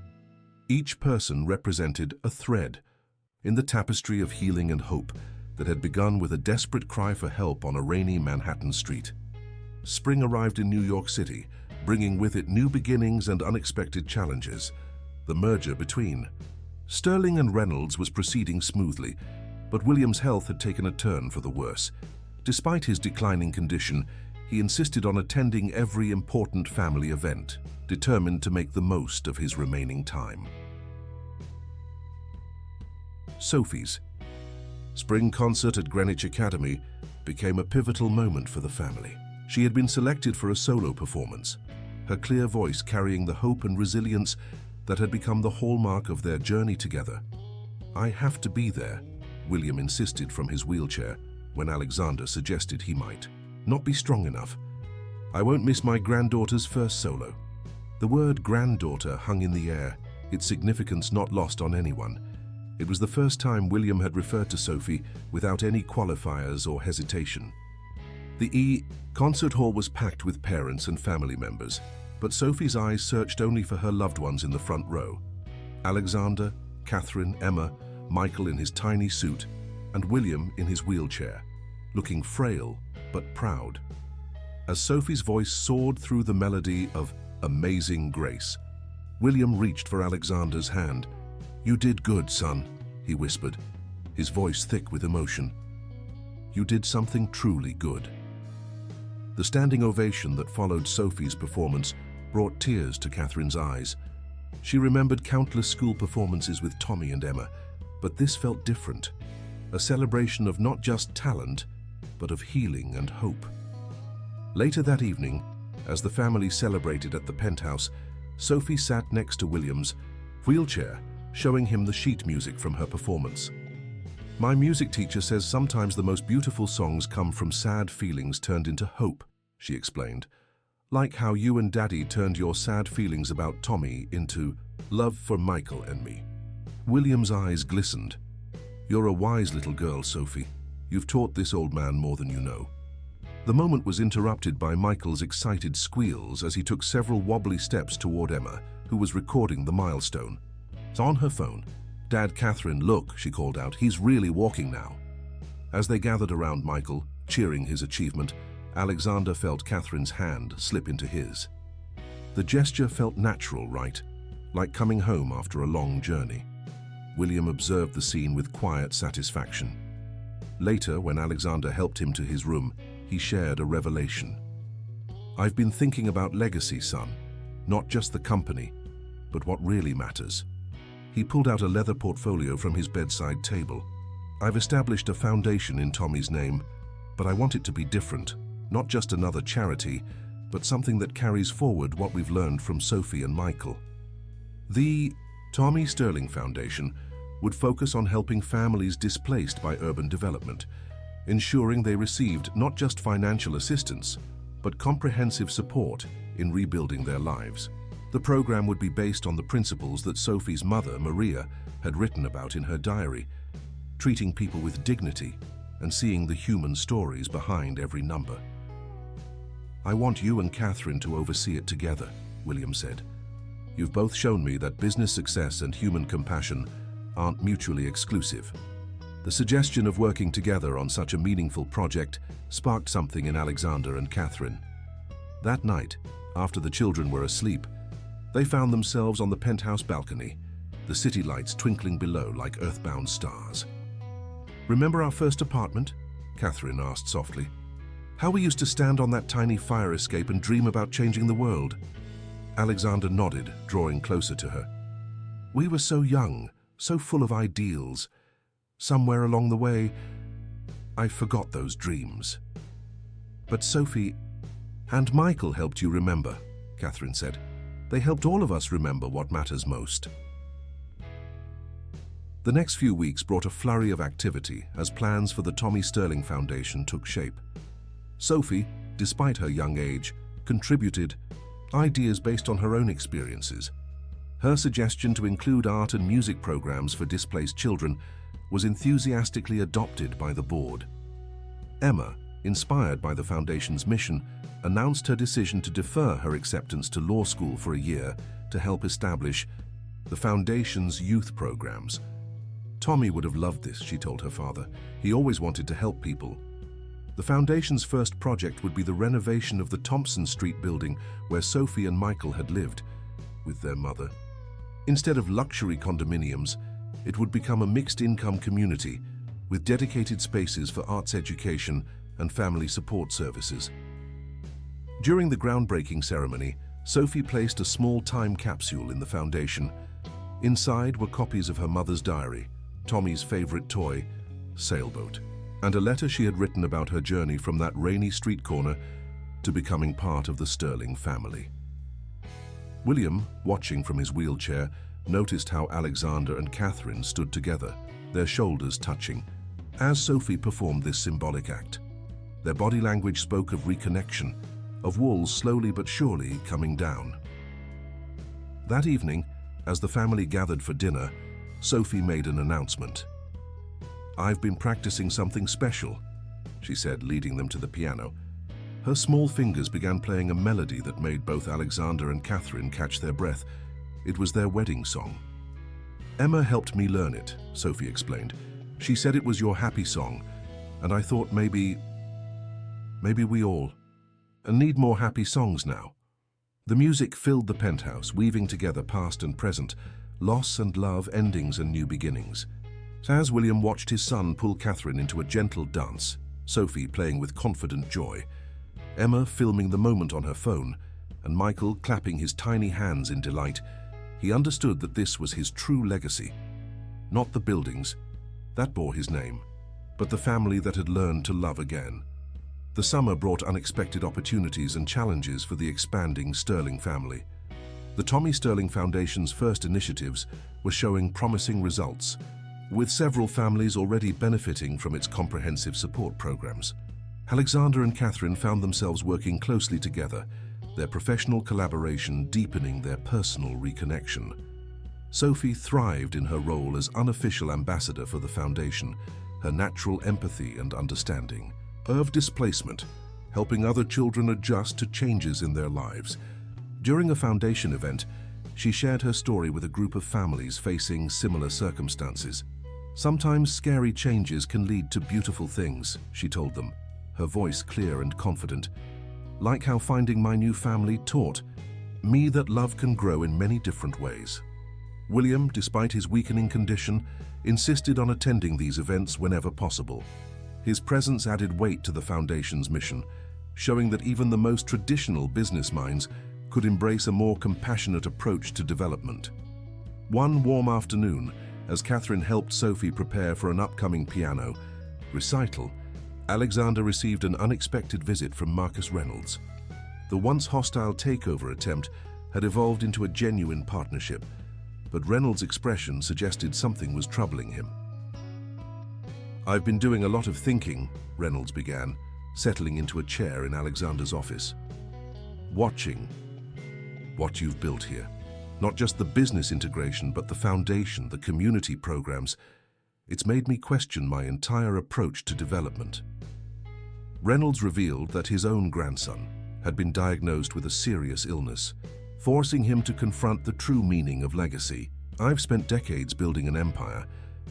Each person represented a thread in the tapestry of healing and hope that had begun with a desperate cry for help on a rainy Manhattan street. Spring arrived in New York City, bringing with it new beginnings and unexpected challenges. The merger between Sterling and Reynolds was proceeding smoothly, but William's health had taken a turn for the worse. Despite his declining condition, he insisted on attending every important family event, determined to make the most of his remaining time. Sophie's spring concert at Greenwich Academy became a pivotal moment for the family. She had been selected for a solo performance, her clear voice carrying the hope and resilience that had become the hallmark of their journey together. "I have to be there," William insisted from his wheelchair when Alexander suggested he might not be strong enough. "I won't miss my granddaughter's first solo." The word granddaughter hung in the air, its significance not lost on anyone. It was the first time William had referred to Sophie without any qualifiers or hesitation. The concert hall was packed with parents and family members, but Sophie's eyes searched only for her loved ones in the front row. Alexander, Catherine, Emma, Michael in his tiny suit, and William in his wheelchair, looking frail but proud. As Sophie's voice soared through the melody of Amazing Grace, William reached for Alexander's hand. "You did good, son," he whispered, his voice thick with emotion. "You did something truly good." The standing ovation that followed Sophie's performance brought tears to Catherine's eyes. She remembered countless school performances with Tommy and Emma, but this felt different, a celebration of not just talent, but of healing and hope. Later that evening, as the family celebrated at the penthouse, Sophie sat next to William's wheelchair, showing him the sheet music from her performance. "My music teacher says sometimes the most beautiful songs come from sad feelings turned into hope," she explained. "Like how you and Daddy turned your sad feelings about Tommy into love for Michael and me." William's eyes glistened. "You're a wise little girl, Sophie. You've taught this old man more than you know." The moment was interrupted by Michael's excited squeals as he took several wobbly steps toward Emma, who was recording the milestone. On her phone, "Dad, Catherine, look," she called out, "he's really walking now." As they gathered around Michael, cheering his achievement, Alexander felt Catherine's hand slip into his. The gesture felt natural, right? Like coming home after a long journey. William observed the scene with quiet satisfaction. Later, when Alexander helped him to his room, he shared a revelation. "I've been thinking about legacy, son. Not just the company, but what really matters." He pulled out a leather portfolio from his bedside table. "I've established a foundation in Tommy's name, but I want it to be different. Not just another charity, but something that carries forward what we've learned from Sophie and Michael." The Tommy Sterling Foundation would focus on helping families displaced by urban development, ensuring they received not just financial assistance, but comprehensive support in rebuilding their lives. The program would be based on the principles that Sophie's mother, Maria, had written about in her diary, treating people with dignity and seeing the human stories behind every number. "I want you and Catherine to oversee it together," William said. You've both shown me that business success and human compassion aren't mutually exclusive. The suggestion of working together on such a meaningful project sparked something in Alexander and Catherine. That night, after the children were asleep, they found themselves on the penthouse balcony, the city lights twinkling below like earthbound stars. "Remember our first apartment?" Catherine asked softly. "How we used to stand on that tiny fire escape and dream about changing the world?" Alexander nodded, drawing closer to her. "We were so young, so full of ideals. Somewhere along the way, I forgot those dreams." "But Sophie and Michael helped you remember," Catherine said. "They helped all of us remember what matters most." The next few weeks brought a flurry of activity as plans for the Tommy Sterling Foundation took shape. Sophie, despite her young age, contributed ideas based on her own experiences. Her suggestion to include art and music programs for displaced children was enthusiastically adopted by the board. Emma, inspired by the foundation's mission, announced her decision to defer her acceptance to law school for a year to help establish the foundation's youth programs. Tommy would have loved this, she told her father. He always wanted to help people. The foundation's first project would be the renovation of the Thompson Street building where Sophie and Michael had lived with their mother. Instead of luxury condominiums, it would become a mixed-income community with dedicated spaces for arts education and family support services. During the groundbreaking ceremony, Sophie placed a small time capsule in the foundation. Inside were copies of her mother's diary, Tommy's favorite toy, sailboat, and a letter she had written about her journey from that rainy street corner to becoming part of the Sterling family. William, watching from his wheelchair, noticed how Alexander and Catherine stood together, their shoulders touching, as Sophie performed this symbolic act. Their body language spoke of reconnection, of walls slowly but surely coming down. That evening, as the family gathered for dinner, Sophie made an announcement. "I've been practicing something special," she said, leading them to the piano. Her small fingers began playing a melody that made both Alexander and Catherine catch their breath. It was their wedding song. "Emma helped me learn it," Sophie explained. "She said it was your happy song, and I thought maybe we all need more happy songs now." The music filled the penthouse, weaving together past and present, loss and love, endings and new beginnings. As William watched his son pull Catherine into a gentle dance, Sophie playing with confident joy, Emma filming the moment on her phone, and Michael clapping his tiny hands in delight, he understood that this was his true legacy. Not the buildings, that bore his name, but the family that had learned to love again. The summer brought unexpected opportunities and challenges for the expanding Sterling family. The Tommy Sterling Foundation's first initiatives were showing promising results, with several families already benefiting from its comprehensive support programs. Alexander and Catherine found themselves working closely together, their professional collaboration deepening their personal reconnection. Sophie thrived in her role as unofficial ambassador for the foundation, her natural empathy and understanding of displacement, helping other children adjust to changes in their lives. During a foundation event, she shared her story with a group of families facing similar circumstances. "Sometimes scary changes can lead to beautiful things," she told them, her voice clear and confident. "Like how finding my new family taught me that love can grow in many different ways." William, despite his weakening condition, insisted on attending these events whenever possible. His presence added weight to the foundation's mission, showing that even the most traditional business minds could embrace a more compassionate approach to development. One warm afternoon, as Catherine helped Sophie prepare for an upcoming piano recital, Alexander received an unexpected visit from Marcus Reynolds. The once hostile takeover attempt had evolved into a genuine partnership, but Reynolds' expression suggested something was troubling him. "I've been doing a lot of thinking," Reynolds began, settling into a chair in Alexander's office. "Watching what you've built here. Not just the business integration, but the foundation, the community programs. It's made me question my entire approach to development." Reynolds revealed that his own grandson had been diagnosed with a serious illness, forcing him to confront the true meaning of legacy. I've spent decades building an empire,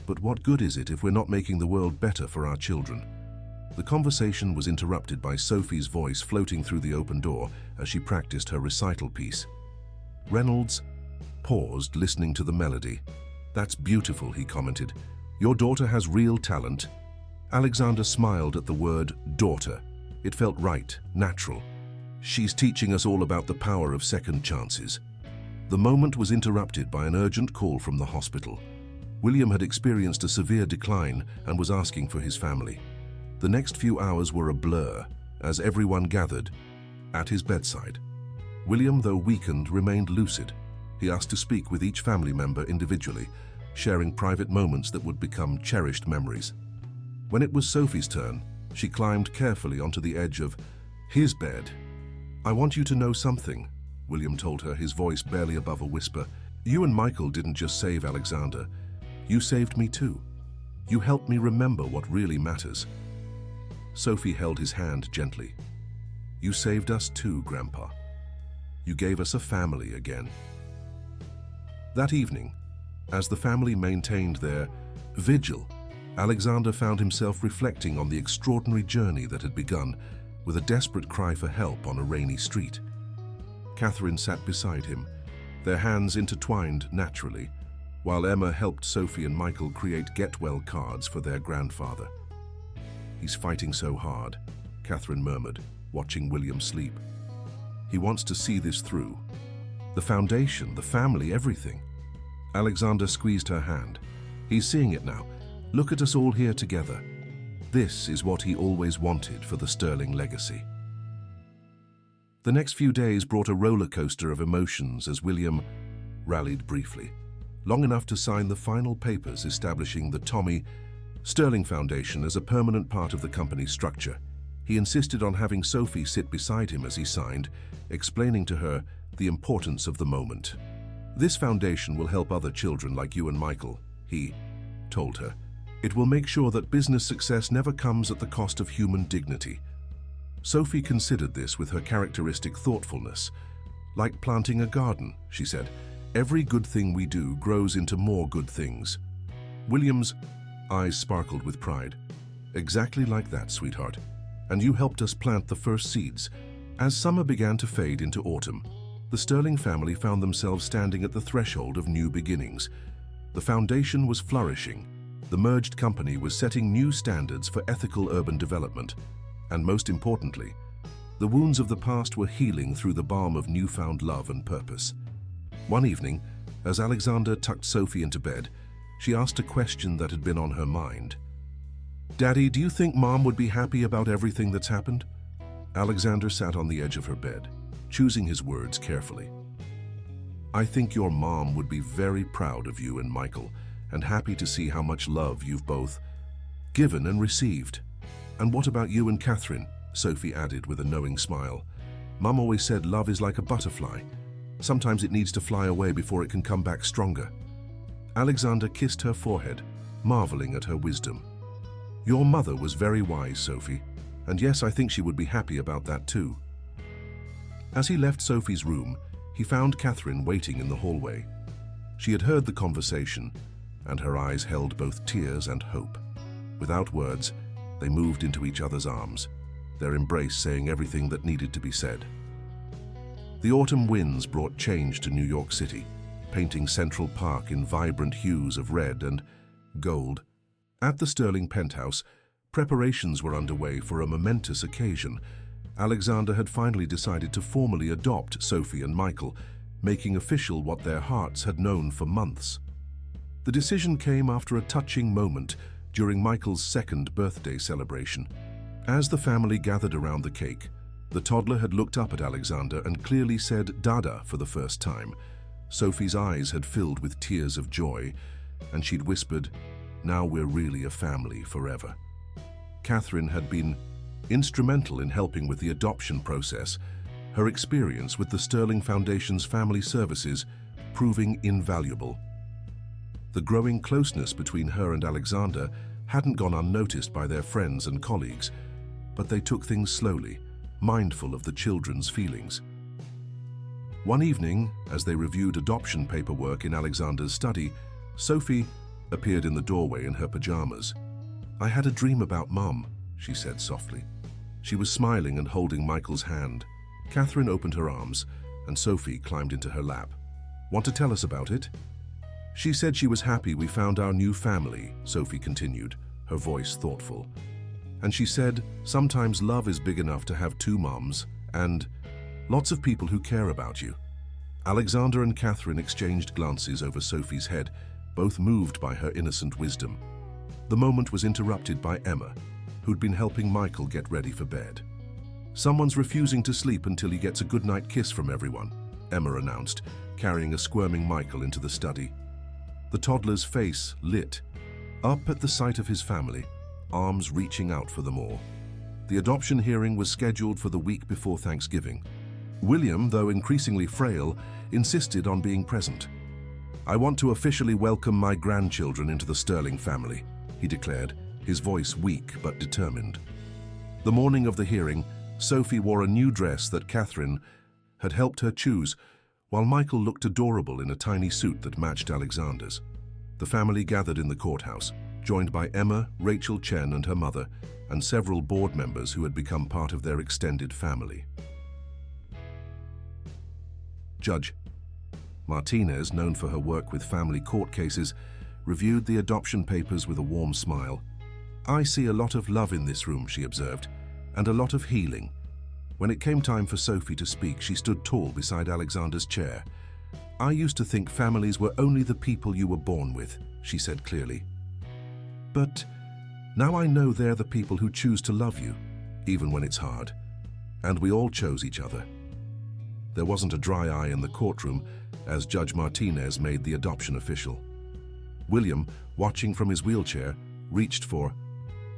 but what good is it if we're not making the world better for our children? The conversation was interrupted by Sophie's voice floating through the open door as she practiced her recital piece. Reynolds paused, listening to the melody. "That's beautiful," he commented. "Your daughter has real talent." Alexander smiled at the word daughter. It felt right, natural. "She's teaching us all about the power of second chances." The moment was interrupted by an urgent call from the hospital. William had experienced a severe decline and was asking for his family. The next few hours were a blur as everyone gathered at his bedside. William, though weakened, remained lucid. He asked to speak with each family member individually, sharing private moments that would become cherished memories. When it was Sophie's turn, she climbed carefully onto the edge of his bed. "I want you to know something," William told her, his voice barely above a whisper. "You and Michael didn't just save Alexander. You saved me too. You helped me remember what really matters." Sophie held his hand gently. "You saved us too, Grandpa. You gave us a family again." That evening, as the family maintained their vigil, Alexander found himself reflecting on the extraordinary journey that had begun with a desperate cry for help on a rainy street. Catherine sat beside him, their hands intertwined naturally, while Emma helped Sophie and Michael create get-well cards for their grandfather. "He's fighting so hard," Catherine murmured, watching William sleep. "He wants to see this through. The foundation, the family, everything." Alexander squeezed her hand. "He's seeing it now. Look at us all here together. This is what he always wanted for the Sterling legacy." The next few days brought a roller coaster of emotions as William rallied briefly, long enough to sign the final papers establishing the Tommy Sterling Foundation as a permanent part of the company's structure. He insisted on having Sophie sit beside him as he signed, explaining to her the importance of the moment. "This foundation will help other children like you and Michael," he told her. "It will make sure that business success never comes at the cost of human dignity." Sophie considered this with her characteristic thoughtfulness. "Like planting a garden," she said. "Every good thing we do grows into more good things." William's eyes sparkled with pride. "Exactly like that, sweetheart. And you helped us plant the first seeds." As summer began to fade into autumn, the Sterling family found themselves standing at the threshold of new beginnings. The foundation was flourishing. The merged company was setting new standards for ethical urban development. And most importantly, the wounds of the past were healing through the balm of newfound love and purpose. One evening, as Alexander tucked Sophie into bed, she asked a question that had been on her mind. "Daddy, do you think Mom would be happy about everything that's happened?" Alexander sat on the edge of her bed, choosing his words carefully. "I think your mom would be very proud of you and Michael, and happy to see how much love you've both given and received." "And what about you and Catherine?" Sophie added with a knowing smile. "Mom always said love is like a butterfly. Sometimes it needs to fly away before it can come back stronger." Alexander kissed her forehead, marveling at her wisdom. "Your mother was very wise, Sophie, and yes, I think she would be happy about that too." As he left Sophie's room, he found Catherine waiting in the hallway. She had heard the conversation, and her eyes held both tears and hope. Without words, they moved into each other's arms, their embrace saying everything that needed to be said. The autumn winds brought change to New York City, painting Central Park in vibrant hues of red and gold. At the Sterling penthouse, preparations were underway for a momentous occasion. Alexander had finally decided to formally adopt Sophie and Michael, making official what their hearts had known for months. The decision came after a touching moment during Michael's second birthday celebration. As the family gathered around the cake, the toddler had looked up at Alexander and clearly said "Dada" for the first time. Sophie's eyes had filled with tears of joy, and she'd whispered, "Now we're really a family forever." Catherine had been instrumental in helping with the adoption process, her experience with the Sterling Foundation's family services proving invaluable. The growing closeness between her and Alexander hadn't gone unnoticed by their friends and colleagues, but they took things slowly, mindful of the children's feelings. One evening, as they reviewed adoption paperwork in Alexander's study, Sophie appeared in the doorway in her pajamas. "I had a dream about Mom," she said softly. She was smiling and holding Michael's hand. Catherine opened her arms, and Sophie climbed into her lap. "Want to tell us about it?" "She said she was happy we found our new family," Sophie continued, her voice thoughtful. "And she said sometimes love is big enough to have two moms and lots of people who care about you." Alexander and Catherine exchanged glances over Sophie's head, both moved by her innocent wisdom. The moment was interrupted by Emma, who'd been helping Michael get ready for bed. "Someone's refusing to sleep until he gets a goodnight kiss from everyone," Emma announced, carrying a squirming Michael into the study. The toddler's face lit up at the sight of his family, arms reaching out for them all. The adoption hearing was scheduled for the week before Thanksgiving. William, though increasingly frail, insisted on being present. "I want to officially welcome my grandchildren into the Sterling family," he declared, his voice weak but determined. The morning of the hearing, Sophie wore a new dress that Catherine had helped her choose, while Michael looked adorable in a tiny suit that matched Alexander's. The family gathered in the courthouse, joined by Emma, Rachel Chen and her mother, and several board members who had become part of their extended family. Judge Martinez, known for her work with family court cases, reviewed the adoption papers with a warm smile. "I see a lot of love in this room," she observed, "and a lot of healing." When it came time for Sophie to speak, she stood tall beside Alexander's chair. "I used to think families were only the people you were born with," she said clearly. "But now I know they're the people who choose to love you, even when it's hard. And we all chose each other." There wasn't a dry eye in the courtroom as Judge Martinez made the adoption official. William, watching from his wheelchair, reached for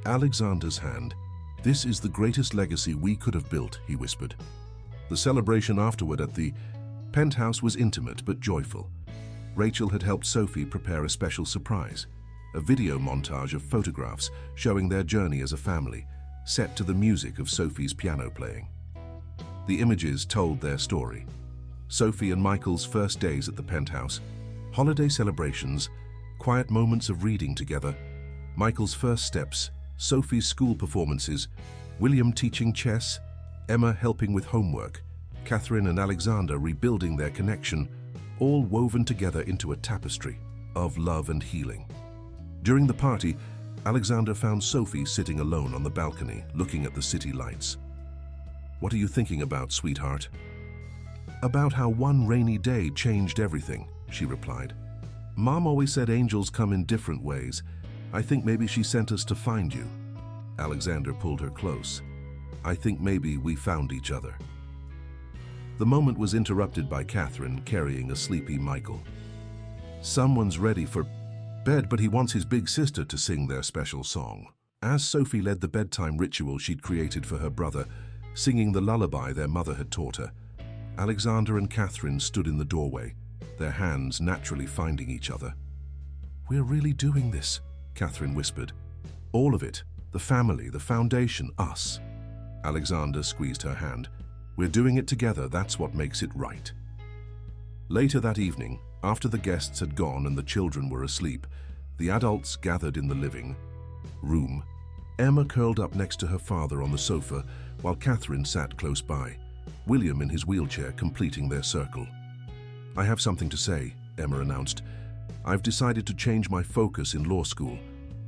Alexander's hand. "This is the greatest legacy we could have built," he whispered. The celebration afterward at the penthouse was intimate but joyful. Rachel had helped Sophie prepare a special surprise, a video montage of photographs showing their journey as a family, set to the music of Sophie's piano playing. The images told their story. Sophie and Michael's first days at the penthouse, holiday celebrations, quiet moments of reading together, Michael's first steps, Sophie's school performances, William teaching chess, Emma helping with homework, Catherine and Alexander rebuilding their connection, all woven together into a tapestry of love and healing. During the party, Alexander found Sophie sitting alone on the balcony, looking at the city lights. "What are you thinking about, sweetheart?" "About how one rainy day changed everything," she replied. "Mom always said angels come in different ways. I think maybe she sent us to find you." Alexander pulled her close. "I think maybe we found each other." The moment was interrupted by Catherine carrying a sleepy Michael. "Someone's ready for bed, but he wants his big sister to sing their special song." As Sophie led the bedtime ritual she'd created for her brother, singing the lullaby their mother had taught her, Alexander and Catherine stood in the doorway, their hands naturally finding each other. "We're really doing this," Catherine whispered. "All of it, the family, the foundation, us." Alexander squeezed her hand. "We're doing it together, that's what makes it right." Later that evening, after the guests had gone and the children were asleep, the adults gathered in the living room. Emma curled up next to her father on the sofa, while Catherine sat close by, William in his wheelchair completing their circle. "I have something to say," Emma announced. "I've decided to change my focus in law school.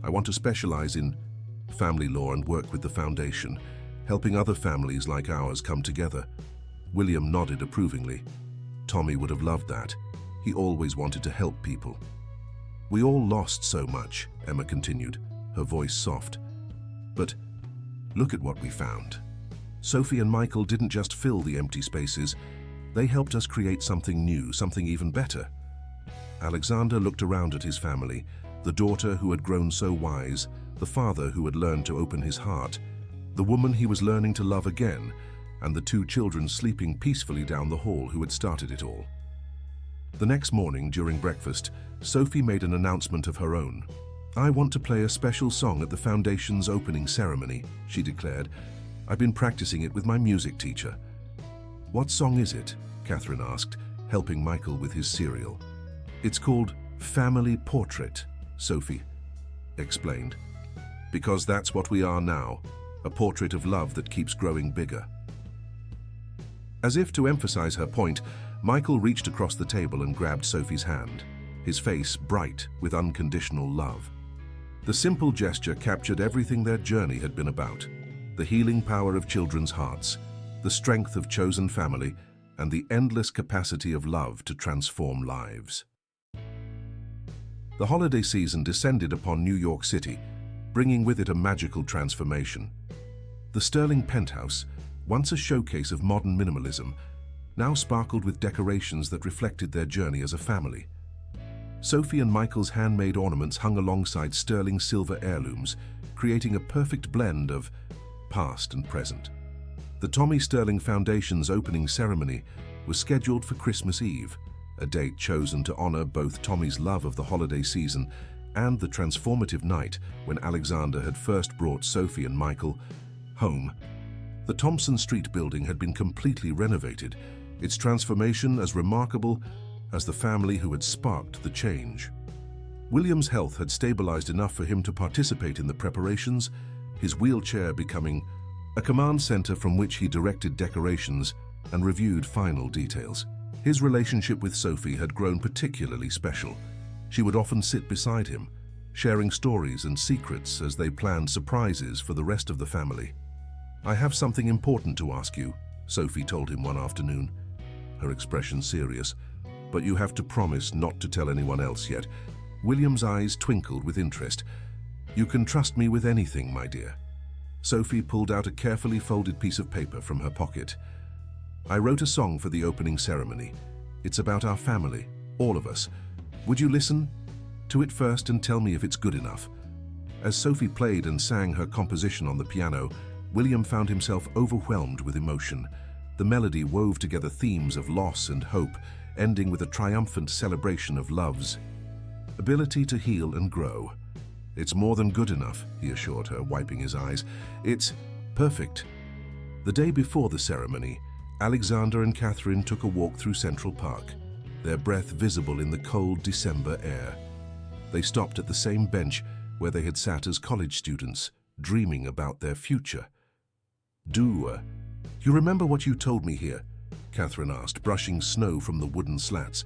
I want to specialize in family law and work with the foundation, helping other families like ours come together." William nodded approvingly. Tommy would have loved that. He always wanted to help people. "We all lost so much," Emma continued, her voice soft. "But look at what we found. Sophie and Michael didn't just fill the empty spaces, they helped us create something new, something even better." Alexander looked around at his family, the daughter who had grown so wise, the father who had learned to open his heart, the woman he was learning to love again, and the two children sleeping peacefully down the hall who had started it all. The next morning, during breakfast, Sophie made an announcement of her own. "I want to play a special song at the Foundation's opening ceremony," she declared. "I've been practicing it with my music teacher." "What song is it?" Catherine asked, helping Michael with his cereal. It's called Family Portrait, Sophie explained. Because that's what we are now, a portrait of love that keeps growing bigger. As if to emphasize her point, Michael reached across the table and grabbed Sophie's hand, his face bright with unconditional love. The simple gesture captured everything their journey had been about: the healing power of children's hearts, the strength of chosen family, and the endless capacity of love to transform lives. The holiday season descended upon New York City, bringing with it a magical transformation. The sterling penthouse, once a showcase of modern minimalism, now sparkled with decorations that reflected their journey as a family. Sophie and Michael's handmade ornaments hung alongside sterling silver heirlooms, creating a perfect blend of past and present. The Tommy Sterling Foundation's opening ceremony was scheduled for Christmas Eve, a date chosen to honor both Tommy's love of the holiday season and the transformative night when Alexander had first brought Sophie and Michael home. The Thompson Street building had been completely renovated, its transformation as remarkable as the family who had sparked the change. William's health had stabilized enough for him to participate in the preparations, his wheelchair becoming a command center from which he directed decorations and reviewed final details. His relationship with Sophie had grown particularly special. She would often sit beside him, sharing stories and secrets as they planned surprises for the rest of the family. "I have something important to ask you," Sophie told him one afternoon, her expression serious. "But you have to promise not to tell anyone else yet." William's eyes twinkled with interest. "You can trust me with anything, my dear." Sophie pulled out a carefully folded piece of paper from her pocket. "I wrote a song for the opening ceremony. It's about our family, all of us. Would you listen to it first and tell me if it's good enough?" As Sophie played and sang her composition on the piano, William found himself overwhelmed with emotion. The melody wove together themes of loss and hope, ending with a triumphant celebration of love's ability to heal and grow. "It's more than good enough," he assured her, wiping his eyes. "It's perfect." The day before the ceremony, Alexander and Catherine took a walk through Central Park, their breath visible in the cold December air. They stopped at the same bench where they had sat as college students, dreaming about their future. You remember what you told me here?" Catherine asked, brushing snow from the wooden slats.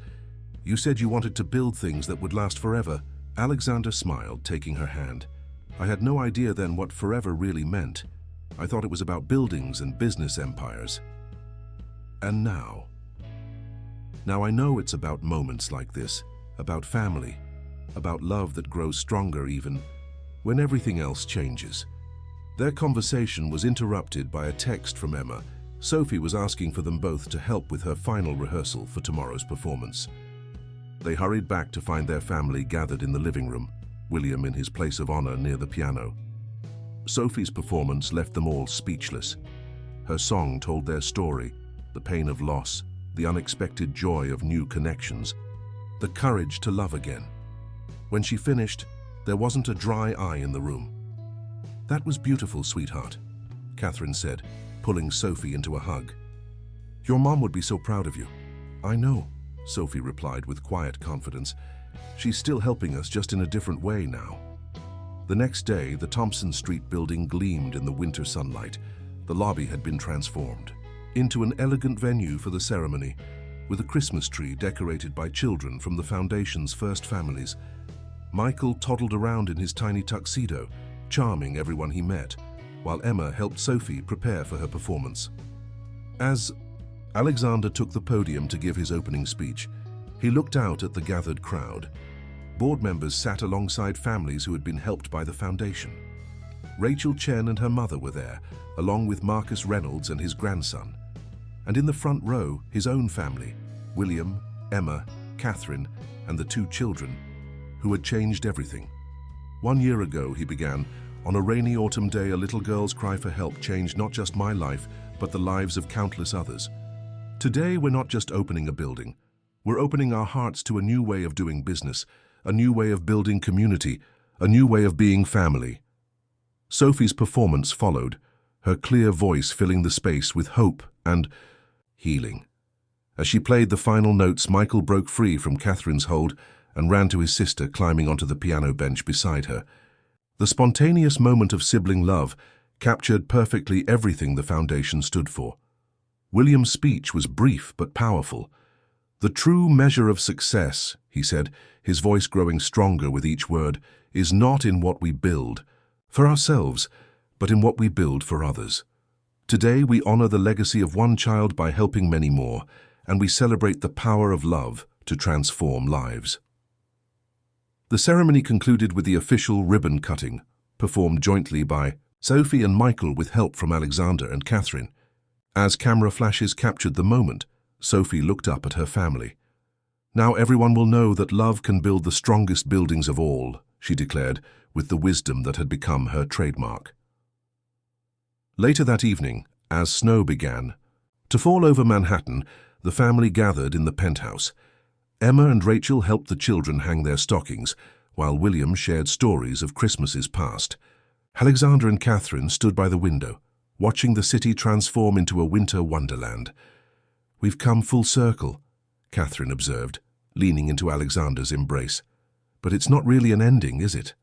"You said you wanted to build things that would last forever." Alexander smiled, taking her hand. "I had no idea then what forever really meant. I thought it was about buildings and business empires. And now I know it's about moments like this, about family, about love that grows stronger even when everything else changes." Their conversation was interrupted by a text from Emma. Sophie was asking for them both to help with her final rehearsal for tomorrow's performance. They hurried back to find their family gathered in the living room, William in his place of honor near the piano. Sophie's performance left them all speechless. Her song told their story, the pain of loss, the unexpected joy of new connections, the courage to love again. When she finished, there wasn't a dry eye in the room. "That was beautiful, sweetheart," Catherine said, pulling Sophie into a hug. "Your mom would be so proud of you." "I know," Sophie replied with quiet confidence. "She's still helping us, just in a different way now." The next day, the Thompson Street building gleamed in the winter sunlight. The lobby had been transformed into an elegant venue for the ceremony, with a Christmas tree decorated by children from the foundation's first families. Michael toddled around in his tiny tuxedo, charming everyone he met, while Emma helped Sophie prepare for her performance. As Alexander took the podium to give his opening speech, he looked out at the gathered crowd. Board members sat alongside families who had been helped by the foundation. Rachel Chen and her mother were there, along with Marcus Reynolds and his grandson. And in the front row, his own family, William, Emma, Catherine, and the two children, who had changed everything. "1 year ago," he began, "on a rainy autumn day, a little girl's cry for help changed not just my life, but the lives of countless others. Today, we're not just opening a building. We're opening our hearts to a new way of doing business, a new way of building community, a new way of being family." Sophie's performance followed, her clear voice filling the space with hope and healing. As she played the final notes, Michael broke free from Catherine's hold and ran to his sister, climbing onto the piano bench beside her. The spontaneous moment of sibling love captured perfectly everything the foundation stood for. William's speech was brief but powerful. "The true measure of success," he said, his voice growing stronger with each word, "is not in what we build for ourselves, but in what we build for others. Today we honor the legacy of one child by helping many more, and we celebrate the power of love to transform lives." The ceremony concluded with the official ribbon cutting, performed jointly by Sophie and Michael with help from Alexander and Catherine. As camera flashes captured the moment, Sophie looked up at her family. "Now everyone will know that love can build the strongest buildings of all," she declared, with the wisdom that had become her trademark. Later that evening, as snow began to fall over Manhattan, the family gathered in the penthouse. Emma and Rachel helped the children hang their stockings, while William shared stories of Christmases past. Alexander and Catherine stood by the window, watching the city transform into a winter wonderland. "We've come full circle," Catherine observed, leaning into Alexander's embrace. "But it's not really an ending, is it?"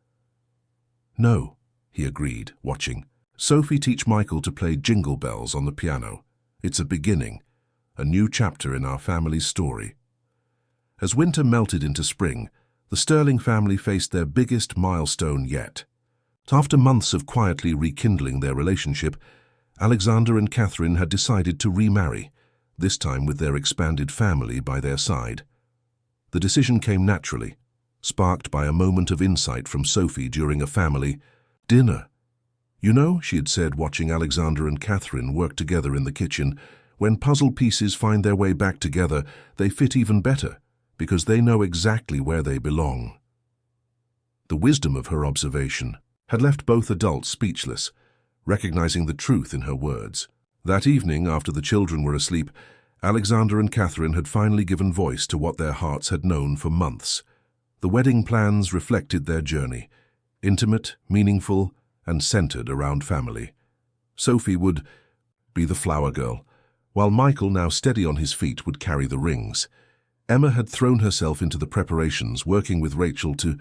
"No," he agreed, watching Sophie teach Michael to play Jingle Bells on the piano. "It's a beginning, a new chapter in our family's story." As winter melted into spring, the Sterling family faced their biggest milestone yet. After months of quietly rekindling their relationship, Alexander and Catherine had decided to remarry, this time with their expanded family by their side. The decision came naturally, sparked by a moment of insight from Sophie during a family dinner. "You know," she had said, watching Alexander and Catherine work together in the kitchen, "when puzzle pieces find their way back together, they fit even better, because they know exactly where they belong." The wisdom of her observation had left both adults speechless, recognizing the truth in her words. That evening, after the children were asleep, Alexander and Catherine had finally given voice to what their hearts had known for months. The wedding plans reflected their journey, intimate, meaningful, and centered around family. Sophie would be the flower girl, while Michael, now steady on his feet, would carry the rings. Emma had thrown herself into the preparations, working with Rachel to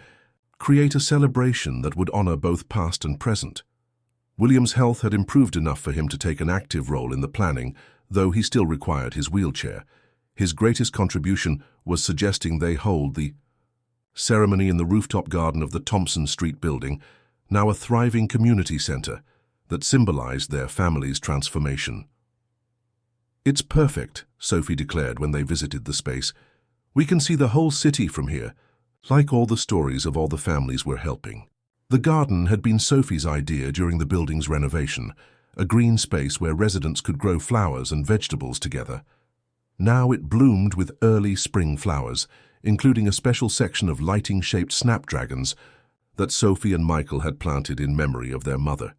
create a celebration that would honor both past and present. William's health had improved enough for him to take an active role in the planning, though he still required his wheelchair. His greatest contribution was suggesting they hold the ceremony in the rooftop garden of the Thompson Street building, now a thriving community center that symbolized their family's transformation. "It's perfect," Sophie declared when they visited the space. "We can see the whole city from here, like all the stories of all the families we're helping." The garden had been Sophie's idea during the building's renovation, a green space where residents could grow flowers and vegetables together. Now it bloomed with early spring flowers, including a special section of lighting-shaped snapdragons that Sophie and Michael had planted in memory of their mother.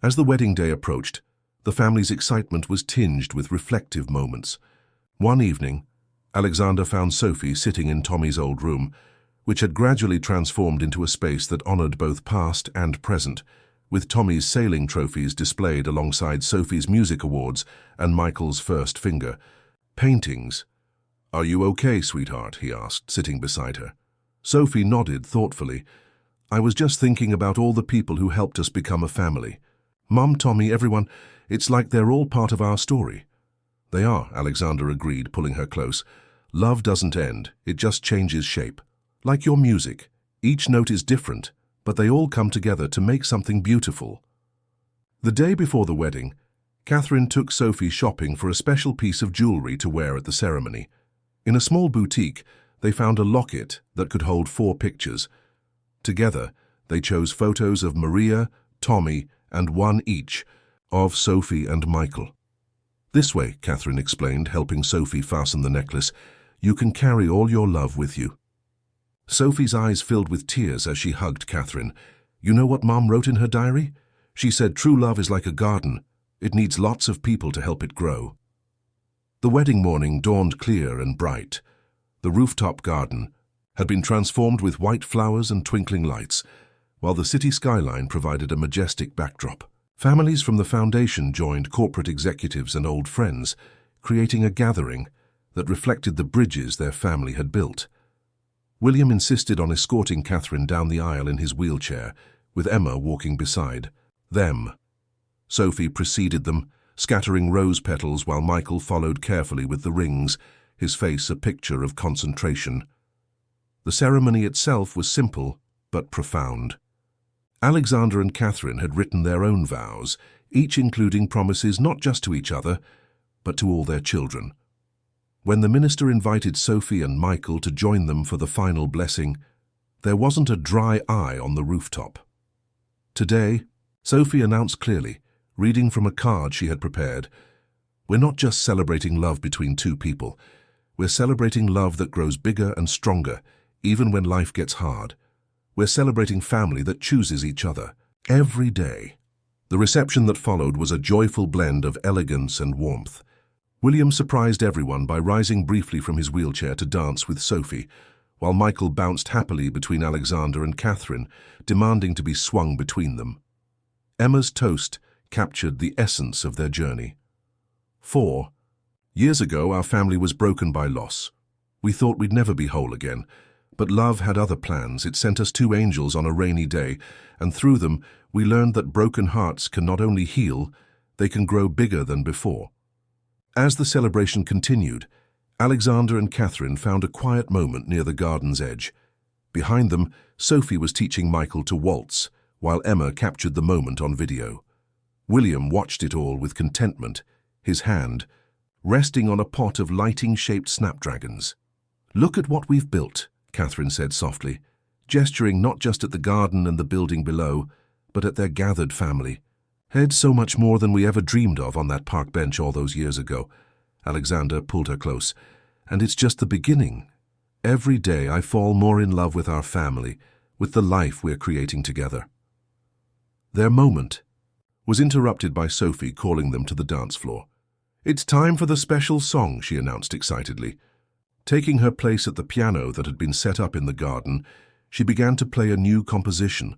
As the wedding day approached, the family's excitement was tinged with reflective moments. One evening, Alexander found Sophie sitting in Tommy's old room, which had gradually transformed into a space that honored both past and present, with Tommy's sailing trophies displayed alongside Sophie's music awards and Michael's first finger. Paintings. "Are you okay, sweetheart?" he asked, sitting beside her. Sophie nodded thoughtfully. "I was just thinking about all the people who helped us become a family. Mum, Tommy, everyone. It's like they're all part of our story." "They are," Alexander agreed, pulling her close. "Love doesn't end, it just changes shape. Like your music, each note is different, but they all come together to make something beautiful." The day before the wedding, Catherine took Sophie shopping for a special piece of jewelry to wear at the ceremony. In a small boutique, they found a locket that could hold 4 pictures. Together, they chose photos of Maria, Tommy, and one each of Sophie and Michael. "This way," Catherine explained, helping Sophie fasten the necklace, "you can carry all your love with you." Sophie's eyes filled with tears as she hugged Catherine. "You know what Mom wrote in her diary? She said true love is like a garden. It needs lots of people to help it grow." The wedding morning dawned clear and bright. The rooftop garden had been transformed with white flowers and twinkling lights, while the city skyline provided a majestic backdrop. Families from the foundation joined corporate executives and old friends, creating a gathering that reflected the bridges their family had built. William insisted on escorting Catherine down the aisle in his wheelchair, with Emma walking beside them. Sophie preceded them, scattering rose petals while Michael followed carefully with the rings, his face a picture of concentration. The ceremony itself was simple but profound. Alexander and Catherine had written their own vows, each including promises not just to each other, but to all their children. When the minister invited Sophie and Michael to join them for the final blessing, there wasn't a dry eye on the rooftop. Today, Sophie announced clearly, reading from a card she had prepared, "We're not just celebrating love between two people. We're celebrating love that grows bigger and stronger, even when life gets hard. We're celebrating family that chooses each other, every day." The reception that followed was a joyful blend of elegance and warmth. William surprised everyone by rising briefly from his wheelchair to dance with Sophie, while Michael bounced happily between Alexander and Catherine, demanding to be swung between them. Emma's toast captured the essence of their journey. 4 years ago, our family was broken by loss. We thought we'd never be whole again, but love had other plans. It sent us 2 angels on a rainy day, and through them, we learned that broken hearts can not only heal, they can grow bigger than before. As the celebration continued, Alexander and Catherine found a quiet moment near the garden's edge. Behind them, Sophie was teaching Michael to waltz, while Emma captured the moment on video. William watched it all with contentment, his hand resting on a pot of lighting-shaped snapdragons. "Look at what we've built," Catherine said softly, gesturing not just at the garden and the building below, but at their gathered family. "Ed, so much more than we ever dreamed of on that park bench all those years ago." Alexander pulled her close. "And it's just the beginning. Every day I fall more in love with our family, with the life we're creating together." Their moment was interrupted by Sophie calling them to the dance floor. "It's time for the special song," she announced excitedly. Taking her place at the piano that had been set up in the garden, she began to play a new composition,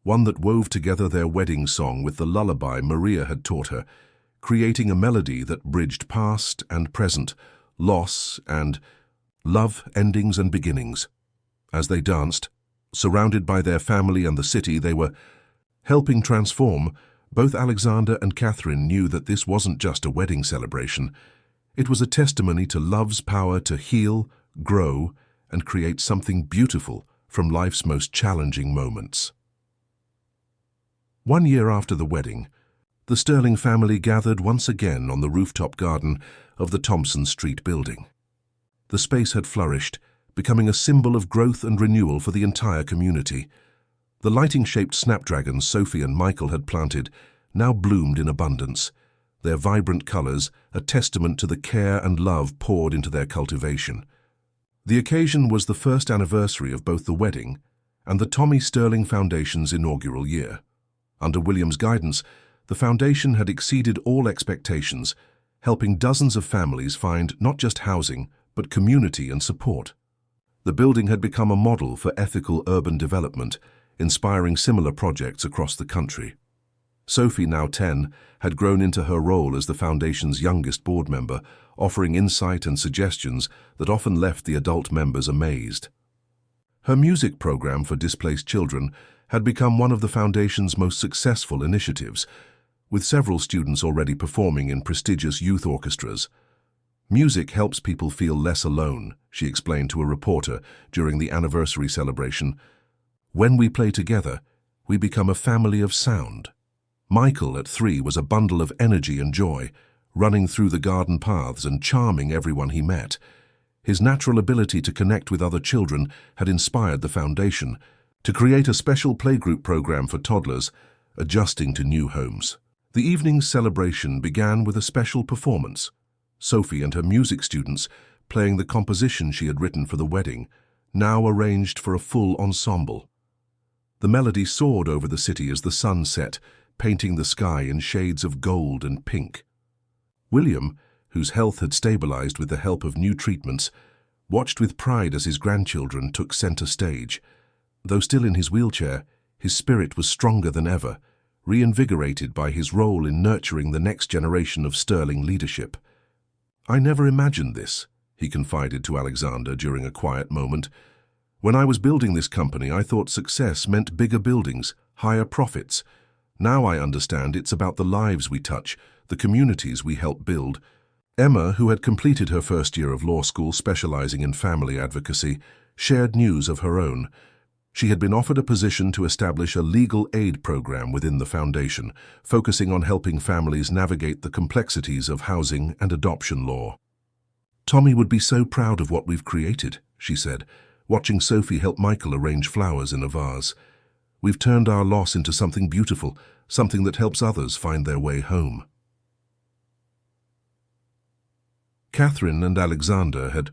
one that wove together their wedding song with the lullaby Maria had taught her, creating a melody that bridged past and present, loss and love, endings and beginnings. As they danced, surrounded by their family and the city they were helping transform, both Alexander and Catherine knew that this wasn't just a wedding celebration. It was a testimony to love's power to heal, grow, and create something beautiful from life's most challenging moments. 1 year after the wedding, the Sterling family gathered once again on the rooftop garden of the Thompson Street building. The space had flourished, becoming a symbol of growth and renewal for the entire community. The lighting-shaped snapdragons Sophie and Michael had planted now bloomed in abundance, their vibrant colors a testament to the care and love poured into their cultivation. The occasion was the first anniversary of both the wedding and the Tommy Sterling Foundation's inaugural year. Under William's guidance, the foundation had exceeded all expectations, helping dozens of families find not just housing, but community and support. The building had become a model for ethical urban development, inspiring similar projects across the country. Sophie, now 10, had grown into her role as the foundation's youngest board member, offering insight and suggestions that often left the adult members amazed. Her music program for displaced children had become one of the foundation's most successful initiatives, with several students already performing in prestigious youth orchestras. "Music helps people feel less alone," she explained to a reporter during the anniversary celebration. "When we play together, we become a family of sound." Michael, at 3, was a bundle of energy and joy, running through the garden paths and charming everyone he met. His natural ability to connect with other children had inspired the foundation to create a special playgroup program for toddlers adjusting to new homes. The evening's celebration began with a special performance. Sophie and her music students playing the composition she had written for the wedding, now arranged for a full ensemble. The melody soared over the city as the sun set, painting the sky in shades of gold and pink. William, whose health had stabilized with the help of new treatments, watched with pride as his grandchildren took center stage. Though still in his wheelchair, his spirit was stronger than ever, reinvigorated by his role in nurturing the next generation of Sterling leadership. "I never imagined this," he confided to Alexander during a quiet moment. "When I was building this company, I thought success meant bigger buildings, higher profits. Now I understand it's about the lives we touch, the communities we help build." Emma, who had completed her first year of law school specializing in family advocacy, shared news of her own. She had been offered a position to establish a legal aid program within the foundation, focusing on helping families navigate the complexities of housing and adoption law. "Tommy would be so proud of what we've created," she said, watching Sophie help Michael arrange flowers in a vase. "We've turned our loss into something beautiful, something that helps others find their way home." Catherine and Alexander had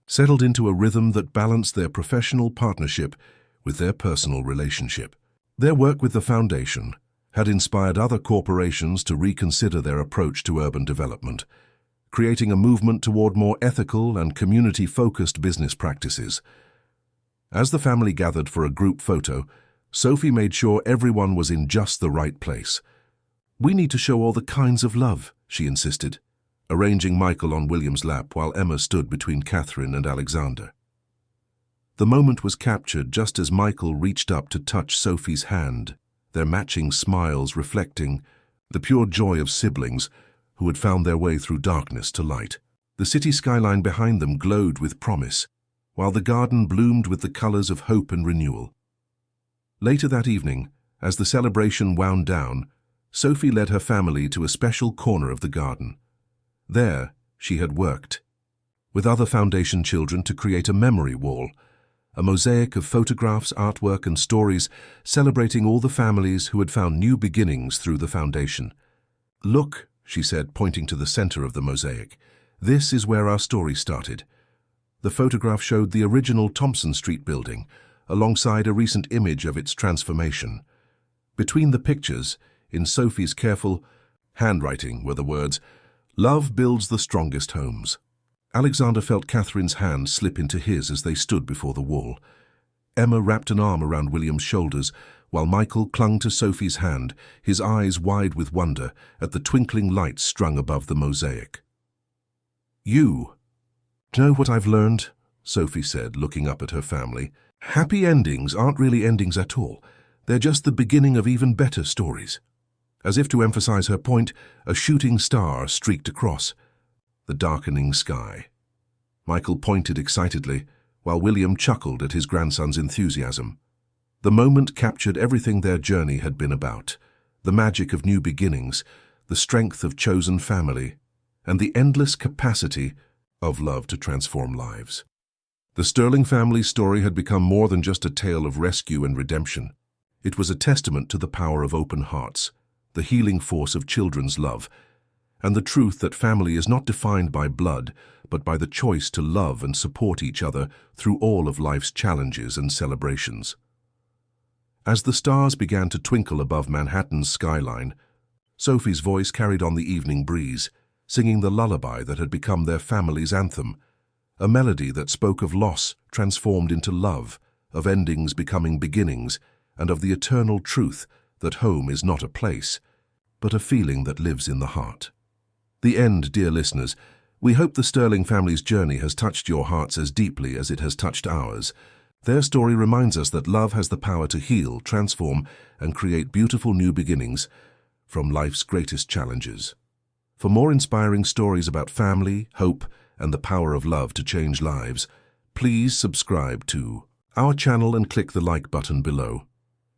settled into a rhythm that balanced their professional partnership with their personal relationship. Their work with the foundation had inspired other corporations to reconsider their approach to urban development, creating a movement toward more ethical and community-focused business practices. As the family gathered for a group photo, Sophie made sure everyone was in just the right place. "We need to show all the kinds of love," she insisted, arranging Michael on William's lap while Emma stood between Catherine and Alexander. The moment was captured just as Michael reached up to touch Sophie's hand, their matching smiles reflecting the pure joy of siblings who had found their way through darkness to light. The city skyline behind them glowed with promise, while the garden bloomed with the colors of hope and renewal. Later that evening, as the celebration wound down, Sophie led her family to a special corner of the garden. There, she had worked with other foundation children to create a memory wall, a mosaic of photographs, artwork, and stories celebrating all the families who had found new beginnings through the foundation. "Look," she said, pointing to the center of the mosaic. "This is where our story started." The photograph showed the original Thompson Street building, alongside a recent image of its transformation. Between the pictures, in Sophie's careful handwriting, were the words, "Love builds the strongest homes." Alexander felt Catherine's hand slip into his as they stood before the wall. Emma wrapped an arm around William's shoulders, while Michael clung to Sophie's hand, his eyes wide with wonder at the twinkling lights strung above the mosaic. "You know what I've learned?" Sophie said, looking up at her family. "Happy endings aren't really endings at all. They're just the beginning of even better stories." As if to emphasize her point, a shooting star streaked across the darkening sky. Michael pointed excitedly, while William chuckled at his grandson's enthusiasm. The moment captured everything their journey had been about: the magic of new beginnings, the strength of chosen family, and the endless capacity of love to transform lives. The Sterling family's story had become more than just a tale of rescue and redemption. It was a testament to the power of open hearts, the healing force of children's love, and the truth that family is not defined by blood, but by the choice to love and support each other through all of life's challenges and celebrations. As the stars began to twinkle above Manhattan's skyline, Sophie's voice carried on the evening breeze, singing the lullaby that had become their family's anthem, a melody that spoke of loss transformed into love, of endings becoming beginnings, and of the eternal truth that home is not a place, but a feeling that lives in the heart. The end, dear listeners. We hope the Sterling family's journey has touched your hearts as deeply as it has touched ours. Their story reminds us that love has the power to heal, transform, and create beautiful new beginnings from life's greatest challenges. For more inspiring stories about family, hope, and the power of love to change lives, please subscribe to our channel and click the like button below.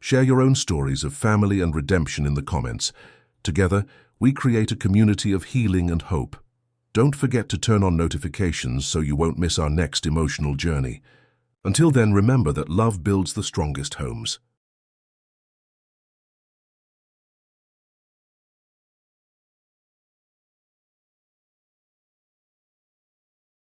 Share your own stories of family and redemption in the comments. Together, we create a community of healing and hope. Don't forget to turn on notifications so you won't miss our next emotional journey. Until then, remember that love builds the strongest homes.